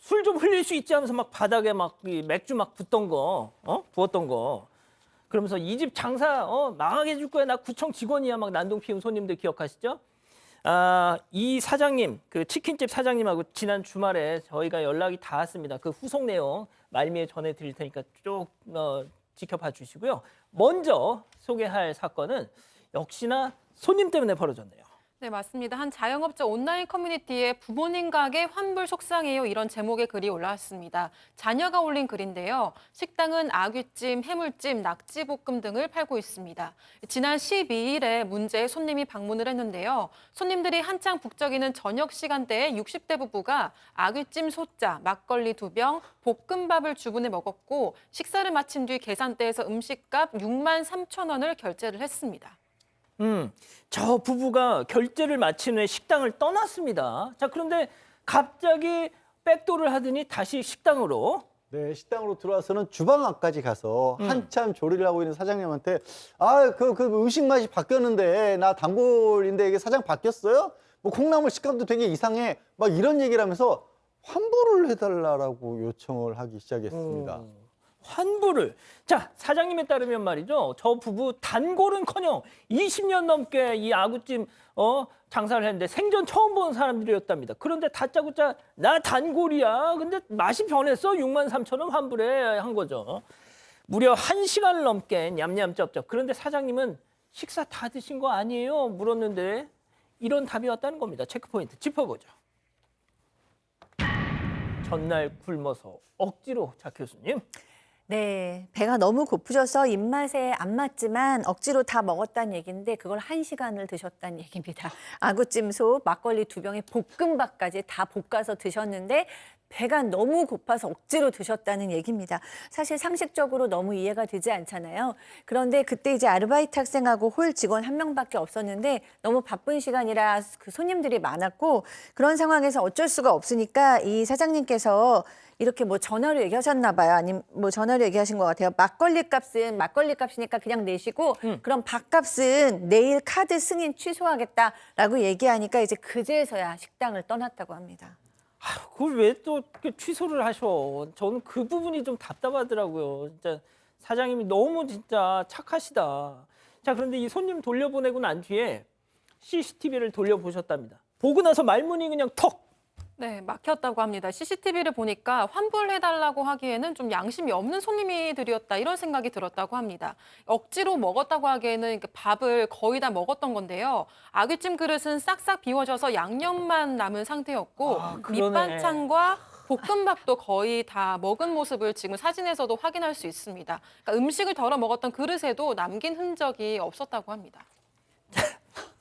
술 좀 흘릴 수 있지 하면서 막 바닥에 막 이 맥주 막 붓던 거, 부었던 거. 그러면서 이 집 장사 망하게 해줄 거야. 나 구청 직원이야. 막 난동 피운 손님들 기억하시죠? 이 사장님, 그 치킨집 사장님하고 지난 주말에 저희가 연락이 닿았습니다. 그 후속 내용 말미에 전해드릴 테니까 쭉 지켜봐 주시고요. 먼저 소개할 사건은 역시나 손님 때문에 벌어졌네요. 네, 맞습니다. 한 자영업자 온라인 커뮤니티에 부모님 가게 환불 속상해요 이런 제목의 글이 올라왔습니다. 자녀가 올린 글인데요. 식당은 아귀찜, 해물찜, 낙지볶음 등을 팔고 있습니다. 지난 12일에 문제의 손님이 방문을 했는데요. 손님들이 한창 북적이는 저녁 시간대에 60대 부부가 아귀찜 소자, 막걸리 2병, 볶음밥을 주문해 먹었고 식사를 마친 뒤 계산대에서 음식값 6만 3천 원을 결제를 했습니다. 저 부부가 결제를 마친 후에 식당을 떠났습니다. 자, 그런데 갑자기 백도를 하더니 다시 식당으로. 네, 식당으로 들어와서는 주방 앞까지 가서 한참 조리를 하고 있는 사장님한테 그 음식 맛이 바뀌었는데 나 단골인데 이게 사장 바뀌었어요? 뭐 콩나물 식감도 되게 이상해. 막 이런 얘기를 하면서 환불을 해달라고 요청을 하기 시작했습니다. 환불을. 자, 사장님에 따르면 말이죠. 저 부부 단골은커녕 20년 넘게 이 아구찜 장사를 했는데 생전 처음 보는 사람들이었답니다. 그런데 다짜고짜 나 단골이야. 근데 맛이 변했어. 6만 3천 원 환불해 한 거죠. 무려 1시간을 넘게 냠냠쩝쩝. 그런데 사장님은 식사 다 드신 거 아니에요? 물었는데 이런 답이 왔다는 겁니다. 체크포인트 짚어보죠. 전날 굶어서 억지로. 자, 교수님. 네, 배가 너무 고프셔서 입맛에 안 맞지만 억지로 다 먹었다는 얘기인데 그걸 1시간을 드셨다는 얘기입니다. 아구찜소, 막걸리 2병에 볶음밥까지 다 볶아서 드셨는데 배가 너무 고파서 억지로 드셨다는 얘기입니다. 사실 상식적으로 너무 이해가 되지 않잖아요. 그런데 그때 이제 아르바이트 학생하고 홀 직원 1명밖에 없었는데 너무 바쁜 시간이라 그 손님들이 많았고 그런 상황에서 어쩔 수가 없으니까 이 사장님께서 이렇게 뭐 전화로 얘기하셨나 봐요. 아니면 뭐 전화로 얘기하신 것 같아요. 막걸리 값은 막걸리 값이니까 그냥 내시고 그럼 밥값은 내일 카드 승인 취소하겠다라고 얘기하니까 이제 그제서야 식당을 떠났다고 합니다. 그걸 왜 또 취소를 하셔? 저는 그 부분이 좀 답답하더라고요. 진짜 사장님이 너무 진짜 착하시다. 자, 그런데 이 손님 돌려보내고 난 뒤에 CCTV를 돌려보셨답니다. 보고 나서 말문이 그냥 턱. 네, 막혔다고 합니다. CCTV를 보니까 환불해달라고 하기에는 좀 양심이 없는 손님들이었다 이런 생각이 들었다고 합니다. 억지로 먹었다고 하기에는 밥을 거의 다 먹었던 건데요. 아귀찜 그릇은 싹싹 비워져서 양념만 남은 상태였고 밑반찬과 볶음밥도 거의 다 먹은 모습을 지금 사진에서도 확인할 수 있습니다. 그러니까 음식을 덜어 먹었던 그릇에도 남긴 흔적이 없었다고 합니다.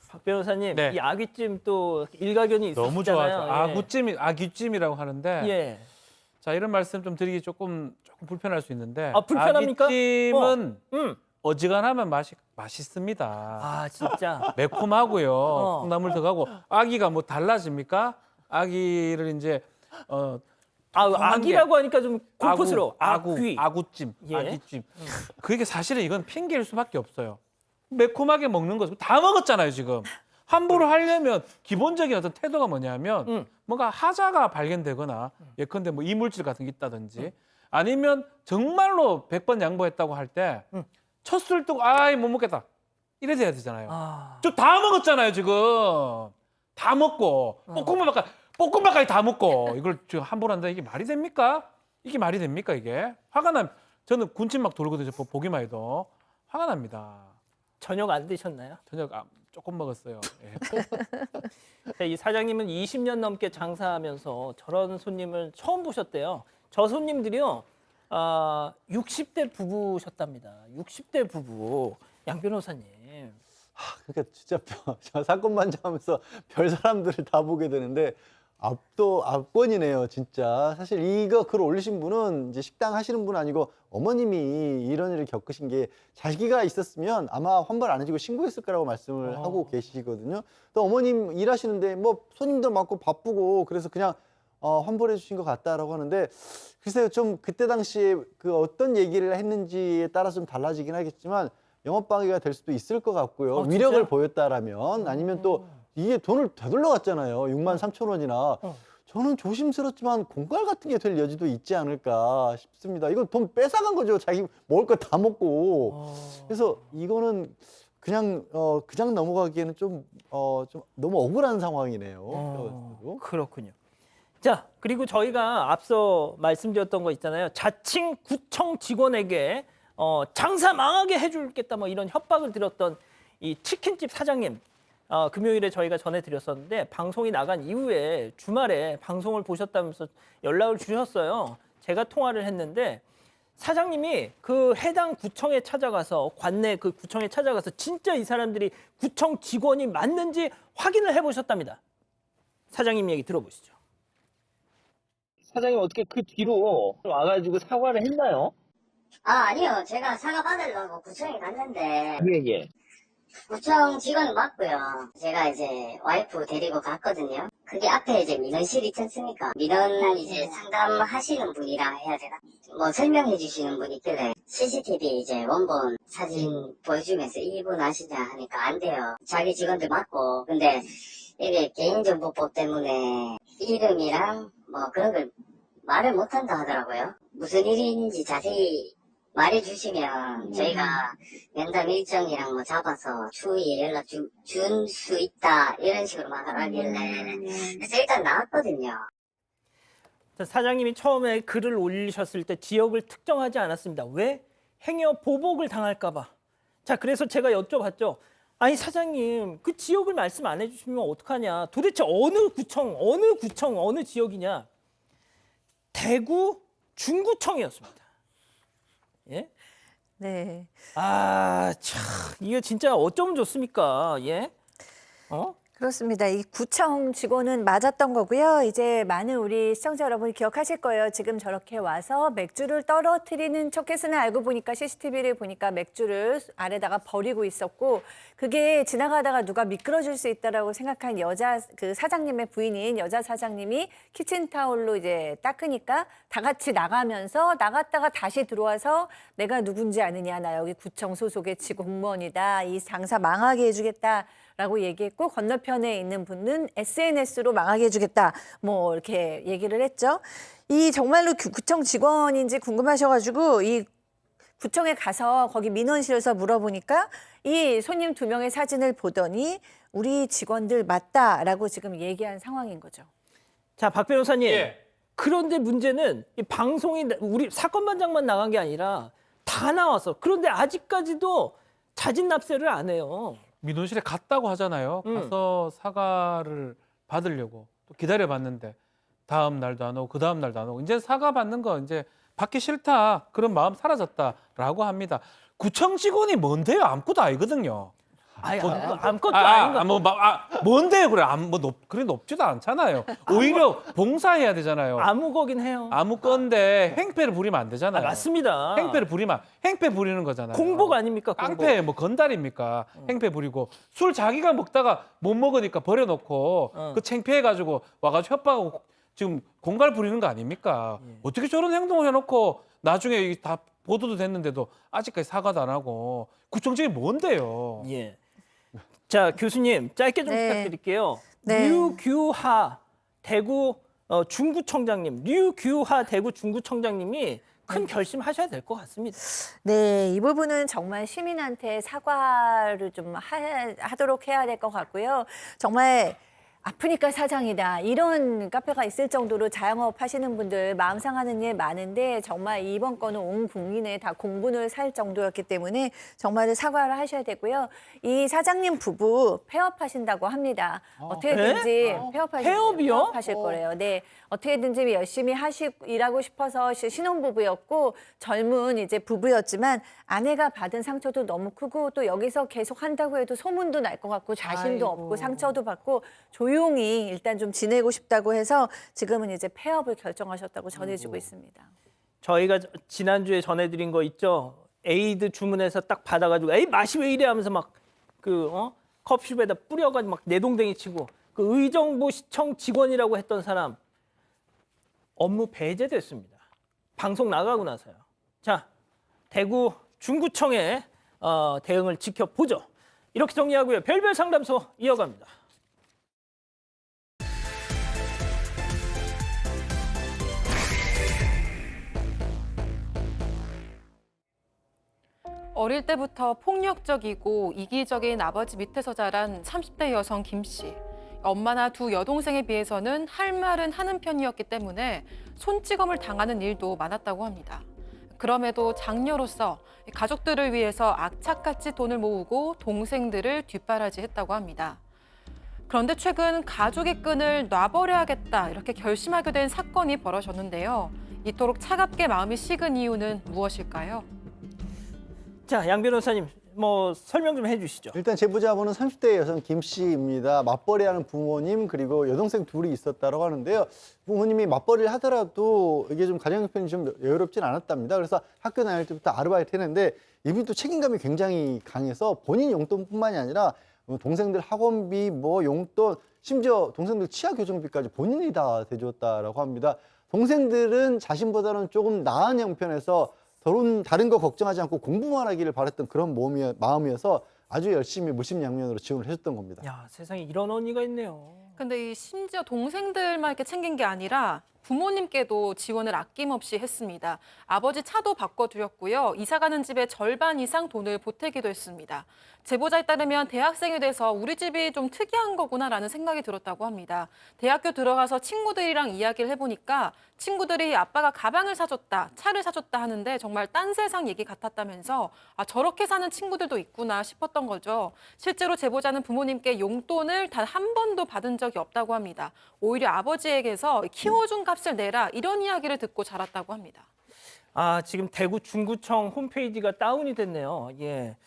박 변호사님, 네. 이 아귀찜 또 일가견이 있으시잖아요. 너무 좋아서 예. 아귀찜이라고 하는데 예. 자, 이런 말씀 좀 드리기 조금 불편할 수 있는데 불편합니까? 아귀찜은 어지간하면 맛있습니다. 아, 진짜. 매콤하고요. 콩나물 들어가고 아귀가 뭐 달라집니까? 아귀를 이제 아귀라고 하니까 좀 공포스러워. 아구찜, 예. 아귀찜. 그게 사실은 이건 핑계일 수밖에 없어요. 매콤하게 먹는 거 다 먹었잖아요, 지금. 환불을 하려면 기본적인 어떤 태도가 뭐냐면 뭔가 하자가 발견되거나 예컨대 뭐 이물질 같은 게 있다든지 아니면 정말로 100번 양보했다고 할 때 첫 술 뜨고 못 먹겠다. 이래 돼야 되잖아요. 저 다 먹었잖아요, 지금. 다 먹고 볶음밥까지 다 먹고 이걸 지금 환불한다. 이게 말이 됩니까? 이게 말이 됩니까, 이게? 화가 나면 저는 군침 막 돌거든요. 보기만 해도 화가 납니다. 저녁 안 드셨나요? 저녁 조금 먹었어요. 예. 자, 이 사장님은 20년 넘게 장사하면서 저런 손님을 처음 보셨대요. 저 손님들이요. 60대 부부셨답니다. 60대 부부 양 변호사님. 그러니까 진짜 저 사건 반장하면서 별 사람들을 다 보게 되는데 압권이네요, 진짜. 사실 이거 글 올리신 분은 이제 식당 하시는 분 아니고 어머님이 이런 일을 겪으신 게 자기가 있었으면 아마 환불 안 해주고 신고했을 거라고 말씀을 하고 계시거든요. 또 어머님 일하시는데 뭐 손님들 많고 바쁘고 그래서 그냥 환불해 주신 것 같다라고 하는데 글쎄요, 좀 그때 당시에 그 어떤 얘기를 했는지에 따라서 좀 달라지긴 하겠지만 영업방해가 될 수도 있을 것 같고요. 위력을 진짜요? 보였다라면 아니면 또 이게 돈을 되돌려 갔잖아요. 6만 3천 원이나. 저는 조심스럽지만 공갈 같은 게 될 여지도 있지 않을까 싶습니다. 이거 돈 뺏어간 거죠. 자기 먹을 거 다 먹고. 그래서 이거는 그냥 넘어가기에는 좀 너무 억울한 상황이네요. 그렇군요. 자, 그리고 저희가 앞서 말씀드렸던 거 있잖아요. 자칭 구청 직원에게 장사 망하게 해줄겠다 뭐 이런 협박을 드렸던 이 치킨집 사장님. 금요일에 저희가 전해드렸었는데 방송이 나간 이후에 주말에 방송을 보셨다면서 연락을 주셨어요. 제가 통화를 했는데 사장님이 그 해당 구청에 찾아가서 관내 그 구청에 찾아가서 진짜 이 사람들이 구청 직원이 맞는지 확인을 해보셨답니다. 사장님 얘기 들어보시죠. 사장님 어떻게 그 뒤로 와가지고 사과를 했나요? 아니요. 제가 사과 받으려고 구청에 갔는데 예. 구청 직원 맞고요. 제가 이제 와이프 데리고 갔거든요. 그게 앞에 이제 민원실이 있지 않습니까? 민원 이제 상담하시는 분이라 해야 되나? 뭐 설명해 주시는 분이 있길래 CCTV 이제 원본 사진 보여주면서 이분 아시냐 하니까 안 돼요. 자기 직원들 맞고. 근데 이게 개인정보법 때문에 이름이랑 뭐 그런 걸 말을 못한다 하더라고요. 무슨 일인지 자세히 말해주시면 저희가 면담 일정이랑 뭐 잡아서 추후에 연락 줄 수 있다 이런 식으로 말하길래 그래서 일단 나왔거든요. 사장님이 처음에 글을 올리셨을 때 지역을 특정하지 않았습니다. 왜? 행여 보복을 당할까 봐. 자, 그래서 제가 여쭤봤죠. 아니 사장님, 그 지역을 말씀 안 해주시면 어떡하냐. 도대체 어느 구청, 어느 지역이냐. 대구 중구청이었습니다. 예? 네. 참, 이게 진짜 어쩌면 좋습니까? 예? 그렇습니다. 이 구청 직원은 맞았던 거고요. 이제 많은 우리 시청자 여러분이 기억하실 거예요. 지금 저렇게 와서 맥주를 떨어뜨리는 척해서는 알고 보니까 CCTV를 보니까 맥주를 아래다가 버리고 있었고 그게 지나가다가 누가 미끄러질 수 있다라고 생각한 여자 그 사장님의 부인인 여자 사장님이 키친타올로 이제 닦으니까 다 같이 나갔다가 다시 들어와서 내가 누군지 아느냐. 나 여기 구청 소속의 직공무원이다. 이 장사 망하게 해주겠다. 라고 얘기했고 건너편에 있는 분은 SNS로 망하게 해주겠다 뭐 이렇게 얘기를 했죠. 이 정말로 구청 직원인지 궁금하셔가지고 이 구청에 가서 거기 민원실에서 물어보니까 이 손님 2명의 사진을 보더니 우리 직원들 맞다라고 지금 얘기한 상황인 거죠. 자, 박 변호사님. 예. 그런데 문제는 이 방송이 우리 사건 반장만 나간 게 아니라 다 나와서 그런데 아직까지도 자진 납세를 안 해요. 민원실에 갔다고 하잖아요. 가서 사과를 받으려고 또 기다려봤는데 다음 날도 안 오고 그 다음 날도 안 오고 이제 사과 받는 거 이제 받기 싫다 그런 마음 사라졌다라고 합니다. 구청 직원이 뭔데요? 아무것도 아니거든요. 아무것도 아닌 거. 뭔데요? 그래 그래 높지도 않잖아요. 오히려 봉사해야 되잖아요. 아무 거긴 해요. 아무 건데 행패를 부리면 안 되잖아요. 맞습니다. 행패 부리는 거잖아요. 공복 아닙니까? 공복. 깡패 뭐 건달입니까? 행패 부리고 술 자기가 먹다가 못 먹으니까 버려놓고 그 창피해가지고 와가지고 협박하고 지금 공갈 부리는 거 아닙니까? 어떻게 저런 행동을 해놓고 나중에 이게 다 보도도 됐는데도 아직까지 사과도 안 하고 구청장이 뭔데요? 예. 자, 교수님 짧게 좀 네. 부탁드릴게요. 네. 류규하 대구 중구청장님, 류규하 대구 중구청장님이 큰 결심하셔야 될 것 같습니다. 네, 이 부분은 정말 시민한테 사과를 좀 하도록 해야 될 것 같고요. 정말 아프니까 사장이다 이런 카페가 있을 정도로 자영업 하시는 분들 마음 상하는 일 많은데 정말 이번 건은 온 국민의 다 공분을 살 정도였기 때문에 정말 사과를 하셔야 되고요. 이 사장님 부부 폐업하신다고 합니다. 어떻게든지 폐업이요? 폐업하실 거래요. 네, 어떻게든지 열심히 일하고 싶어서 신혼부부였고 젊은 이제 부부였지만 아내가 받은 상처도 너무 크고 또 여기서 계속 한다고 해도 소문도 날 것 같고 자신도 없고 상처도 받고 조용히 일단 좀 지내고 싶다고 해서 지금은 이제 폐업을 결정하셨다고 전해지고 있습니다. 저희가 지난주에 전해드린 거 있죠. 에이드 주문해서 딱 받아가지고 에이 맛이 왜 이래 하면서 막 컵슈에다 뿌려가지고 막 내동댕이 치고 그 의정부시청 직원이라고 했던 사람 업무 배제됐습니다. 방송 나가고 나서요. 자, 대구 중구청의 대응을 지켜보죠. 이렇게 정리하고요. 별별 상담소 이어갑니다. 어릴 때부터 폭력적이고 이기적인 아버지 밑에서 자란 30대 여성 김 씨. 엄마나 두 여동생에 비해서는 할 말은 하는 편이었기 때문에 손찌검을 당하는 일도 많았다고 합니다. 그럼에도 장녀로서 가족들을 위해서 악착같이 돈을 모으고 동생들을 뒷바라지했다고 합니다. 그런데 최근 가족의 끈을 놔버려야겠다 이렇게 결심하게 된 사건이 벌어졌는데요. 이토록 차갑게 마음이 식은 이유는 무엇일까요? 자, 양 변호사님 설명 좀 해주시죠. 일단 제보자분은 30대 여성 김 씨입니다. 맞벌이하는 부모님 그리고 여동생 둘이 있었다고 하는데요. 부모님이 맞벌이를 하더라도 이게 좀 가정 형편이 좀 여유롭진 않았답니다. 그래서 학교 다닐 때부터 아르바이트 했는데 이분이 또 책임감이 굉장히 강해서 본인 용돈뿐만이 아니라 동생들 학원비, 용돈, 심지어 동생들 치아 교정비까지 본인이 다 대줬다라고 합니다. 동생들은 자신보다는 조금 나은 형편에서 다른 거 걱정하지 않고 공부만 하기를 바랬던 그런 마음이어서 아주 열심히 물심양면으로 지원을 해줬던 겁니다. 야, 세상에 이런 언니가 있네요. 근데 이 심지어 동생들만 이렇게 챙긴 게 아니라 부모님께도 지원을 아낌없이 했습니다. 아버지 차도 바꿔드렸고요. 이사 가는 집의 절반 이상 돈을 보태기도 했습니다. 제보자에 따르면 대학생이 돼서 우리 집이 좀 특이한 거구나라는 생각이 들었다고 합니다. 대학교 들어가서 친구들이랑 이야기를 해보니까 친구들이 아빠가 가방을 사줬다, 차를 사줬다 하는데 정말 딴 세상 얘기 같았다면서 저렇게 사는 친구들도 있구나 싶었던 거죠. 실제로 제보자는 부모님께 용돈을 단 한 번도 받은 적이 없다고 합니다. 오히려 아버지에게서 키워준 값을 내라 이런 이야기를 듣고 자랐다고 합니다. 지금 대구 중구청 홈페이지가 다운이 됐네요. 예.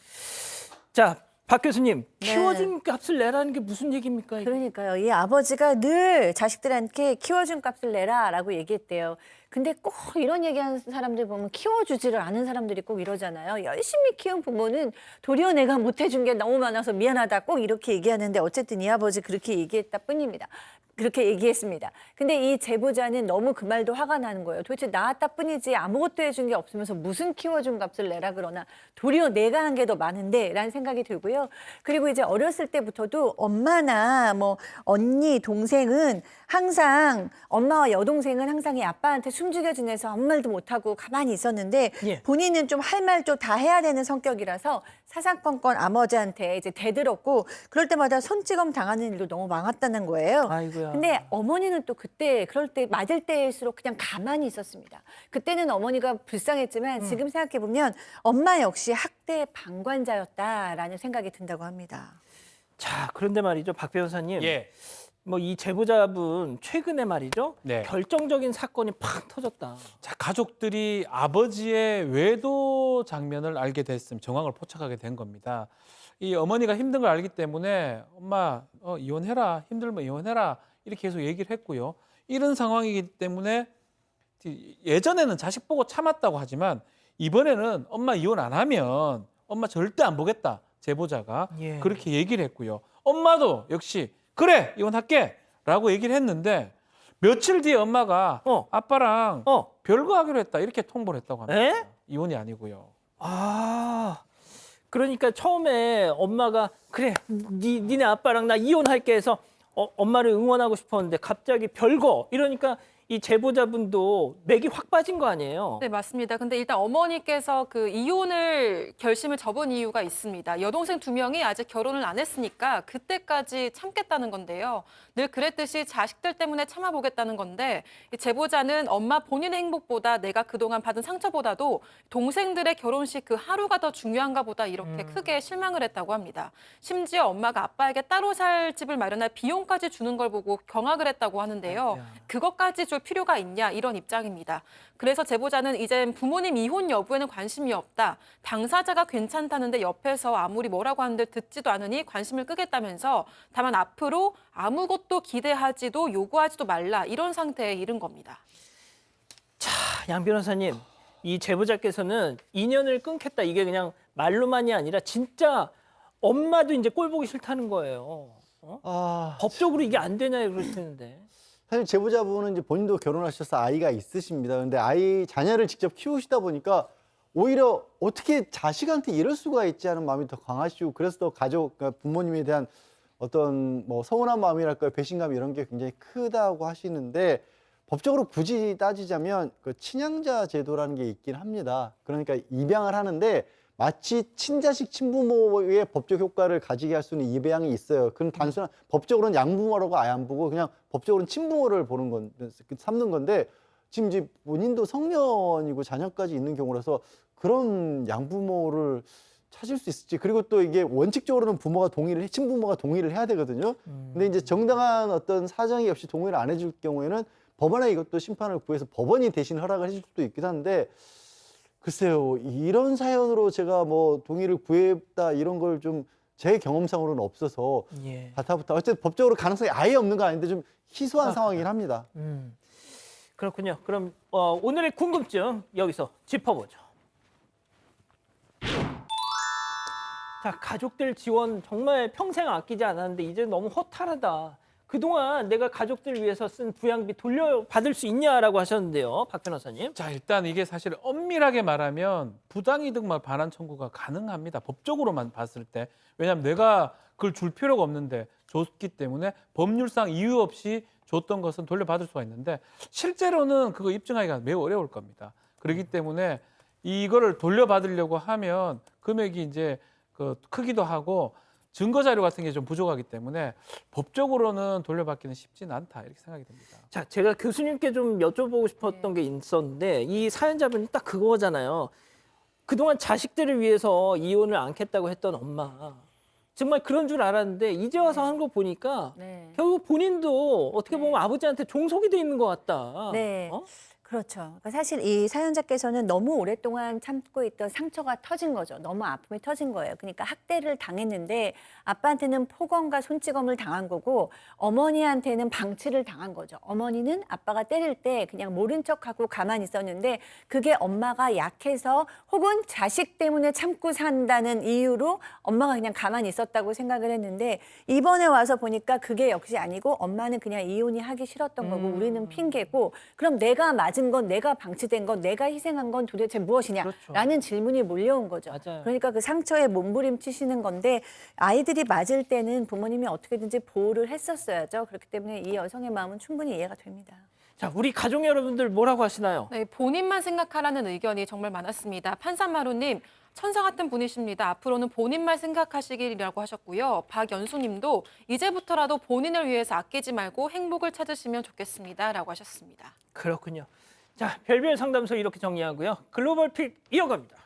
자, 박 교수님, 키워준 값을 내라는 게 무슨 얘기입니까? 그러니까요. 이 아버지가 늘 자식들한테 키워준 값을 내라라고 얘기했대요. 근데 꼭 이런 얘기하는 사람들 보면 키워주지를 않은 사람들이 꼭 이러잖아요. 열심히 키운 부모는 도리어 내가 못해준 게 너무 많아서 미안하다 꼭 이렇게 얘기하는데 어쨌든 이 아버지 그렇게 얘기했다 뿐입니다. 그렇게 얘기했습니다. 근데 이 제보자는 너무 그 말도 화가 나는 거예요. 도대체 낳았다 뿐이지 아무것도 해준 게 없으면서 무슨 키워준 값을 내라 그러나 도리어 내가 한 게 더 많은데 라는 생각이 들고요. 그리고 이제 어렸을 때부터도 엄마나 언니, 동생은 항상 엄마와 여동생은 항상 이 아빠한테 숨죽여 지내서 아무 말도 못하고 가만히 있었는데 본인은 좀 할 말도 다 해야 되는 성격이라서 사사건건 아버지한테 이제 대들었고 그럴 때마다 손찌검 당하는 일도 너무 많았다는 거예요. 아이고야. 근데 어머니는 또 그때 그럴 때 맞을 때일수록 그냥 가만히 있었습니다. 그때는 어머니가 불쌍했지만 지금 생각해 보면 엄마 역시 학대의 방관자였다라는 생각이 든다고 합니다. 자, 그런데 말이죠, 박 변호사님. 예. 이 제보자분 최근에 말이죠. 네. 결정적인 사건이 팍 터졌다. 자, 가족들이 아버지의 외도 장면을 알게 됐으면 정황을 포착하게 된 겁니다. 이 어머니가 힘든 걸 알기 때문에 엄마 이혼해라, 힘들면 이혼해라 이렇게 계속 얘기를 했고요. 이런 상황이기 때문에 예전에는 자식 보고 참았다고 하지만 이번에는 엄마 이혼 안 하면 엄마 절대 안 보겠다. 제보자가 그렇게 얘기를 했고요. 엄마도 역시 그래 이혼할게 라고 얘기를 했는데 며칠 뒤에 엄마가 아빠랑 별거 하기로 했다 이렇게 통보를 했다고 합니다. 이혼이 아니고요. 그러니까 처음에 엄마가 그래 니네 아빠랑 나 이혼할게 해서 엄마를 응원하고 싶었는데 갑자기 별거 이러니까 이 제보자분도 맥이 확 빠진 거 아니에요? 네, 맞습니다. 근데 일단 어머니께서 그 이혼을 결심을 접은 이유가 있습니다. 여동생 2명이 아직 결혼을 안 했으니까 그때까지 참겠다는 건데요. 늘 그랬듯이 자식들 때문에 참아보겠다는 건데 이 제보자는 엄마 본인의 행복보다 내가 그동안 받은 상처보다도 동생들의 결혼식 그 하루가 더 중요한가 보다 이렇게 크게 실망을 했다고 합니다. 심지어 엄마가 아빠에게 따로 살 집을 마련할 비용까지 주는 걸 보고 경악을 했다고 하는데요. 그것까지 줄 필요가 있냐 이런 입장입니다. 그래서 제보자는 이젠 부모님 이혼 여부에는 관심이 없다. 당사자가 괜찮다는데 옆에서 아무리 뭐라고 하는데 듣지도 않으니 관심을 끄겠다면서 다만 앞으로 아무것도 기대하지도 요구하지도 말라 이런 상태에 이른 겁니다. 자, 양 변호사님, 이 제보자께서는 인연을 끊겠다 이게 그냥 말로만이 아니라 진짜 엄마도 이제 꼴 보기 싫다는 거예요. 법적으로 이게 안 되냐 그러시는데. 사실 제보자분은 이제 본인도 결혼하셔서 아이가 있으십니다. 근데 자녀를 직접 키우시다 보니까 오히려 어떻게 자식한테 이럴 수가 있지 하는 마음이 더 강하시고 그래서 더 그러니까 부모님에 대한 어떤 뭐 서운한 마음이랄까요, 배신감 이런 게 굉장히 크다고 하시는데 법적으로 굳이 따지자면 그 친양자 제도라는 게 있긴 합니다. 그러니까 입양을 하는데 마치 친자식 친부모의 법적 효과를 가지게 할 수 있는 입양이 있어요. 그건 단순한 법적으로는 양부모라고 아예 안 보고 그냥 법적으로는 친부모를 보는 건데 삼는 건데 지금 이제 본인도 성년이고 자녀까지 있는 경우라서 그런 양부모를 찾을 수 있을지 그리고 또 이게 원칙적으로는 친부모가 동의를 해야 되거든요. 근데 이제 정당한 어떤 사정이 없이 동의를 안 해줄 경우에는 법원에 이것도 심판을 구해서 법원이 대신 허락을 해줄 수도 있긴 한데 글쎄요, 이런 사연으로 제가 뭐 동의를 구했다 이런 걸 좀 제 경험상으로는 없어서 바타부타 어쨌든 법적으로 가능성이 아예 없는 건 아닌데 좀 희소한 상황이긴 합니다. 그렇군요. 그럼 오늘의 궁금증 여기서 짚어보죠. 자, 가족들 지원 정말 평생 아끼지 않았는데 이제 너무 허탈하다. 그동안 내가 가족들 위해서 쓴 부양비 돌려받을 수 있냐라고 하셨는데요. 박 변호사님. 자, 일단 이게 사실 엄밀하게 말하면 부당이득만 반환 청구가 가능합니다. 법적으로만 봤을 때. 왜냐하면 내가 그걸 줄 필요가 없는데 줬기 때문에 법률상 이유 없이 줬던 것은 돌려받을 수가 있는데 실제로는 그거 입증하기가 매우 어려울 겁니다. 그렇기 때문에 이거를 돌려받으려고 하면 금액이 이제 그 크기도 하고 증거 자료 같은 게 좀 부족하기 때문에 법적으로는 돌려받기는 쉽지는 않다 이렇게 생각이 됩니다. 자, 제가 교수님께 좀 여쭤보고 싶었던 게 있었는데 이 사연자분이 딱 그거잖아요. 그동안 자식들을 위해서 이혼을 않겠다고 했던 엄마. 정말 그런 줄 알았는데 이제 와서 한 거 보니까 결국 본인도 어떻게 보면 아버지한테 종속이 돼 있는 것 같다. 네. 그렇죠. 그러니까 사실 이 사연자께서는 너무 오랫동안 참고 있던 상처가 터진 거죠. 너무 아픔이 터진 거예요. 그러니까 학대를 당했는데 아빠한테는 폭언과 손찌검을 당한 거고 어머니한테는 방치를 당한 거죠. 어머니는 아빠가 때릴 때 그냥 모른 척하고 가만히 있었는데 그게 엄마가 약해서 혹은 자식 때문에 참고 산다는 이유로 엄마가 그냥 가만히 있었다고 생각을 했는데 이번에 와서 보니까 그게 역시 아니고 엄마는 그냥 이혼이 하기 싫었던 거고 우리는 핑계고 그럼 내가 맞은 건 내가 방치된 건 내가 희생한 건 도대체 무엇이냐라는 질문이 몰려온 거죠. 맞아요. 그러니까 그 상처에 몸부림치시는 건데 아이들이 맞을 때는 부모님이 어떻게든지 보호를 했었어야죠. 그렇기 때문에 이 여성의 마음은 충분히 이해가 됩니다. 자, 우리 가족 여러분들 뭐라고 하시나요? 네, 본인만 생각하라는 의견이 정말 많았습니다. 판사마루님, 천사 같은 분이십니다. 앞으로는 본인만 생각하시길이라고 하셨고요. 박연수님도 이제부터라도 본인을 위해서 아끼지 말고 행복을 찾으시면 좋겠습니다라고 하셨습니다. 그렇군요. 자, 별별 상담소 이렇게 정리하고요. 글로벌 픽 이어갑니다.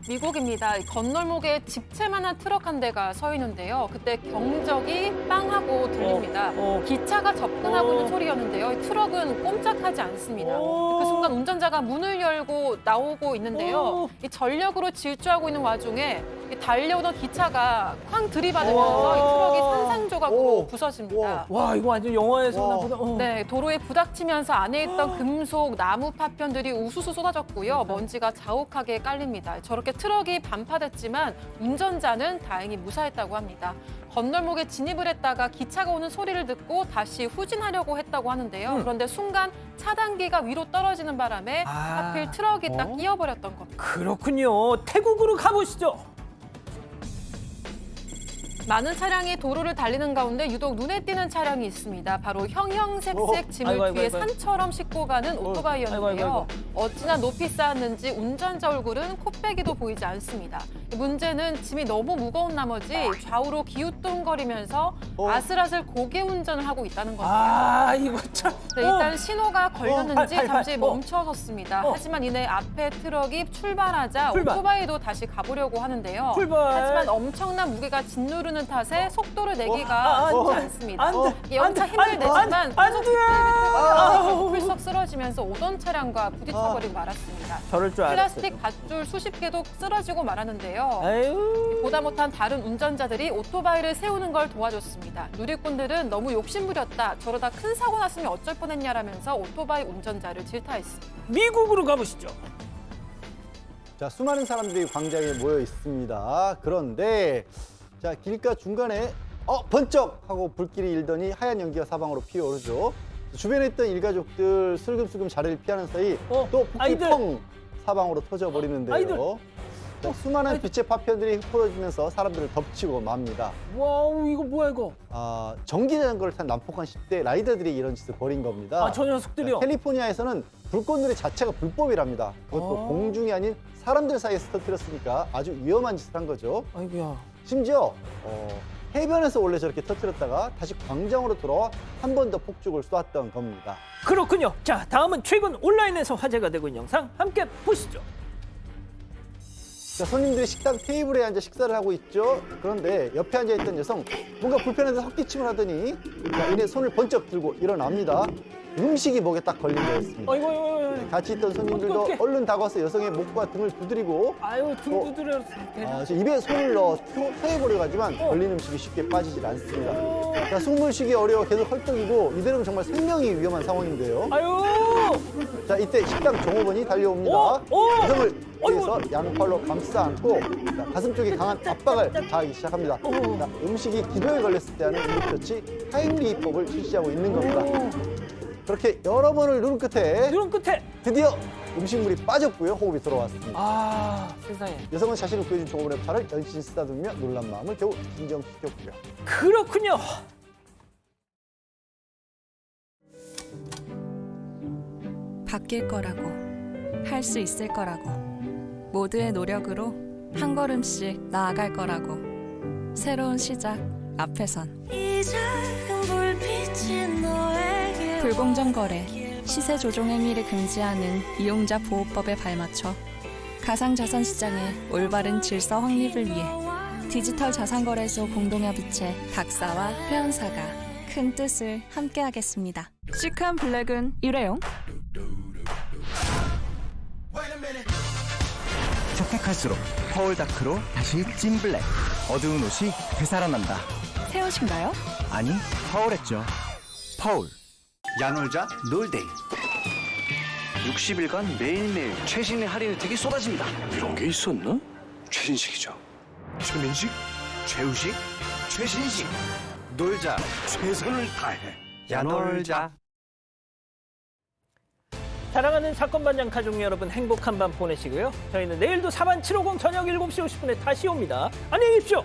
미국입니다. 건널목에 집채만한 트럭 한 대가 서 있는데요. 그때 경적이 빵 하고 들립니다. 기차가 접근하고 있는 소리였는데요. 이 트럭은 꼼짝하지 않습니다. 그 순간 운전자가 문을 열고 나오고 있는데요. 이 전력으로 질주하고 있는 와중에 이 달려오던 기차가 쾅 들이받으면서 이 트럭이 산산조각으로 부서집니다. 와, 이거 완전 영화에서나 보다. 네, 도로에 부닥치면서 안에 있던 금속, 나무 파편들이 우수수 쏟아졌고요. 먼지가 자욱하게 깔립니다. 저렇게 트럭이 반파됐지만 운전자는 다행히 무사했다고 합니다. 건널목에 진입을 했다가 기차가 오는 소리를 듣고 다시 후진하려고 했다고 하는데요. 그런데 순간 차단기가 위로 떨어지는 바람에 하필 트럭이 딱 끼어버렸던 겁니다. 그렇군요. 태국으로 가보시죠. 많은 차량이 도로를 달리는 가운데 유독 눈에 띄는 차량이 있습니다. 바로 형형색색 짐을 아이고, 뒤에 아이고. 산처럼 싣고 가는 오토바이였는데요. 아이고. 어찌나 높이 쌓았는지 운전자 얼굴은 코빼기도 보이지 않습니다. 문제는 짐이 너무 무거운 나머지 좌우로 기우뚱거리면서 아슬아슬 고개 운전을 하고 있다는 건데요. 아, 이거 참. 네, 일단 신호가 걸렸는지 팔. 잠시 멈춰섰습니다. 하지만 이내 앞에 트럭이 출발하자 출발. 오토바이도 다시 가보려고 하는데요. 출발. 하지만 엄청난 무게가 짓누르는 탓에 속도를 내기가 쉽지 않습니다. 안 돼. 이 영차 힘을 내지만 안 계속 돼. 풀썩 쓰러지면서 오던 차량과 부딪혀버리고 말았습니다. 저럴 줄 알았어요. 플라스틱 밧줄 수십 개도 쓰러지고 말았는데요. 아유. 보다 못한 다른 운전자들이 오토바이를 세우는 걸 도와줬습니다. 누리꾼들은 너무 욕심부렸다. 저러다 큰 사고 났으면 어쩔 뻔했냐라면서 오토바이 운전자를 질타했습니다. 미국으로 가보시죠. 자, 수많은 사람들이 광장에 모여 있습니다. 그런데 자, 길가 중간에 번쩍 하고 불길이 일더니 하얀 연기가 사방으로 피어오르죠. 주변에 있던 일가족들 슬금슬금 자리를 피하는 사이 또 폭풍이 펑 사방으로 터져버리는데요. 아이들. 자, 수많은 빛의 파편들이 흩어지면서 사람들을 덮치고 맙니다. 와우, 이거 뭐야 이거? 전기자전거를 탄 난폭한 10대 라이더들이 이런 짓을 벌인 겁니다. 저 녀석들이요. 캘리포니아에서는 불꽃놀이 자체가 불법이랍니다. 그것도 공중이 아닌 사람들 사이에서 터뜨렸으니까 아주 위험한 짓을 한 거죠. 아이고야. 심지어 해변에서 원래 저렇게 터뜨렸다가 다시 광장으로 돌아와 한 번 더 폭죽을 쏘았던 겁니다. 그렇군요. 자, 다음은 최근 온라인에서 화제가 되고 있는 영상 함께 보시죠. 자, 손님들이 식당 테이블에 앉아 식사를 하고 있죠. 그런데 옆에 앉아있던 여성 뭔가 불편해서 헛기침을 하더니 자, 이내 손을 번쩍 들고 일어납니다. 음식이 목에 딱 걸린 거였습니다. 아이고. 같이 있던 손님들도 어떡해. 얼른 다가와서 여성의 목과 등을 두드리고 아유, 등 두드려. 저 입에 손을 넣어 토해보려고 하지만 걸린 음식이 쉽게 빠지질 않습니다. 자, 숨을 쉬기 어려워 계속 헐떡이고 이대로는 정말 생명이 위험한 상황인데요. 아유. 자, 이때 식당 종업원이 달려옵니다. 여성을 뒤에서 양팔로 감싸 안고 자, 가슴 쪽에 강한 압박을 가하기 시작합니다. 자, 음식이 기도에 걸렸을 때 하는 응급처치 하임리히법을 실시하고 있는 겁니다. 그렇게 여러 번을 누른 끝에 드디어 음식물이 빠졌고요. 호흡이 돌아왔습니다. 세상에. 여성은 자신을 구해준 종업원의 팔을 연신 쓰다듬으며 놀란 마음을 겨우 진정시켰고요. 그렇군요. 바뀔 거라고, 할 수 있을 거라고, 모두의 노력으로 한 걸음씩 나아갈 거라고. 새로운 시작 앞에선. 불공정 거래, 시세 조종 행위를 금지하는 이용자 보호법에 발맞춰 가상자산 시장의 올바른 질서 확립을 위해 디지털 자산거래소 공동협의체 닥사와 회원사가 큰 뜻을 함께하겠습니다. 시크한 블랙은 일회용. 선택할수록 퍼울 다크로 다시 찐 블랙. 어두운 옷이 되살아난다. 새 옷인가요? 아니, 퍼울했죠. 퍼울. 야놀자 놀데이 60일간 매일매일 최신의 할인 혜택이 쏟아집니다. 이런 게 있었나? 최신식이죠. 최민식? 최우식? 최신식. 놀자 최선을 다해. 야놀자. 사랑하는 사건반장 가족 여러분, 행복한 밤 보내시고요. 저희는 내일도 4반 750 저녁 7시 50분에 다시 옵니다. 안녕히 계십시오.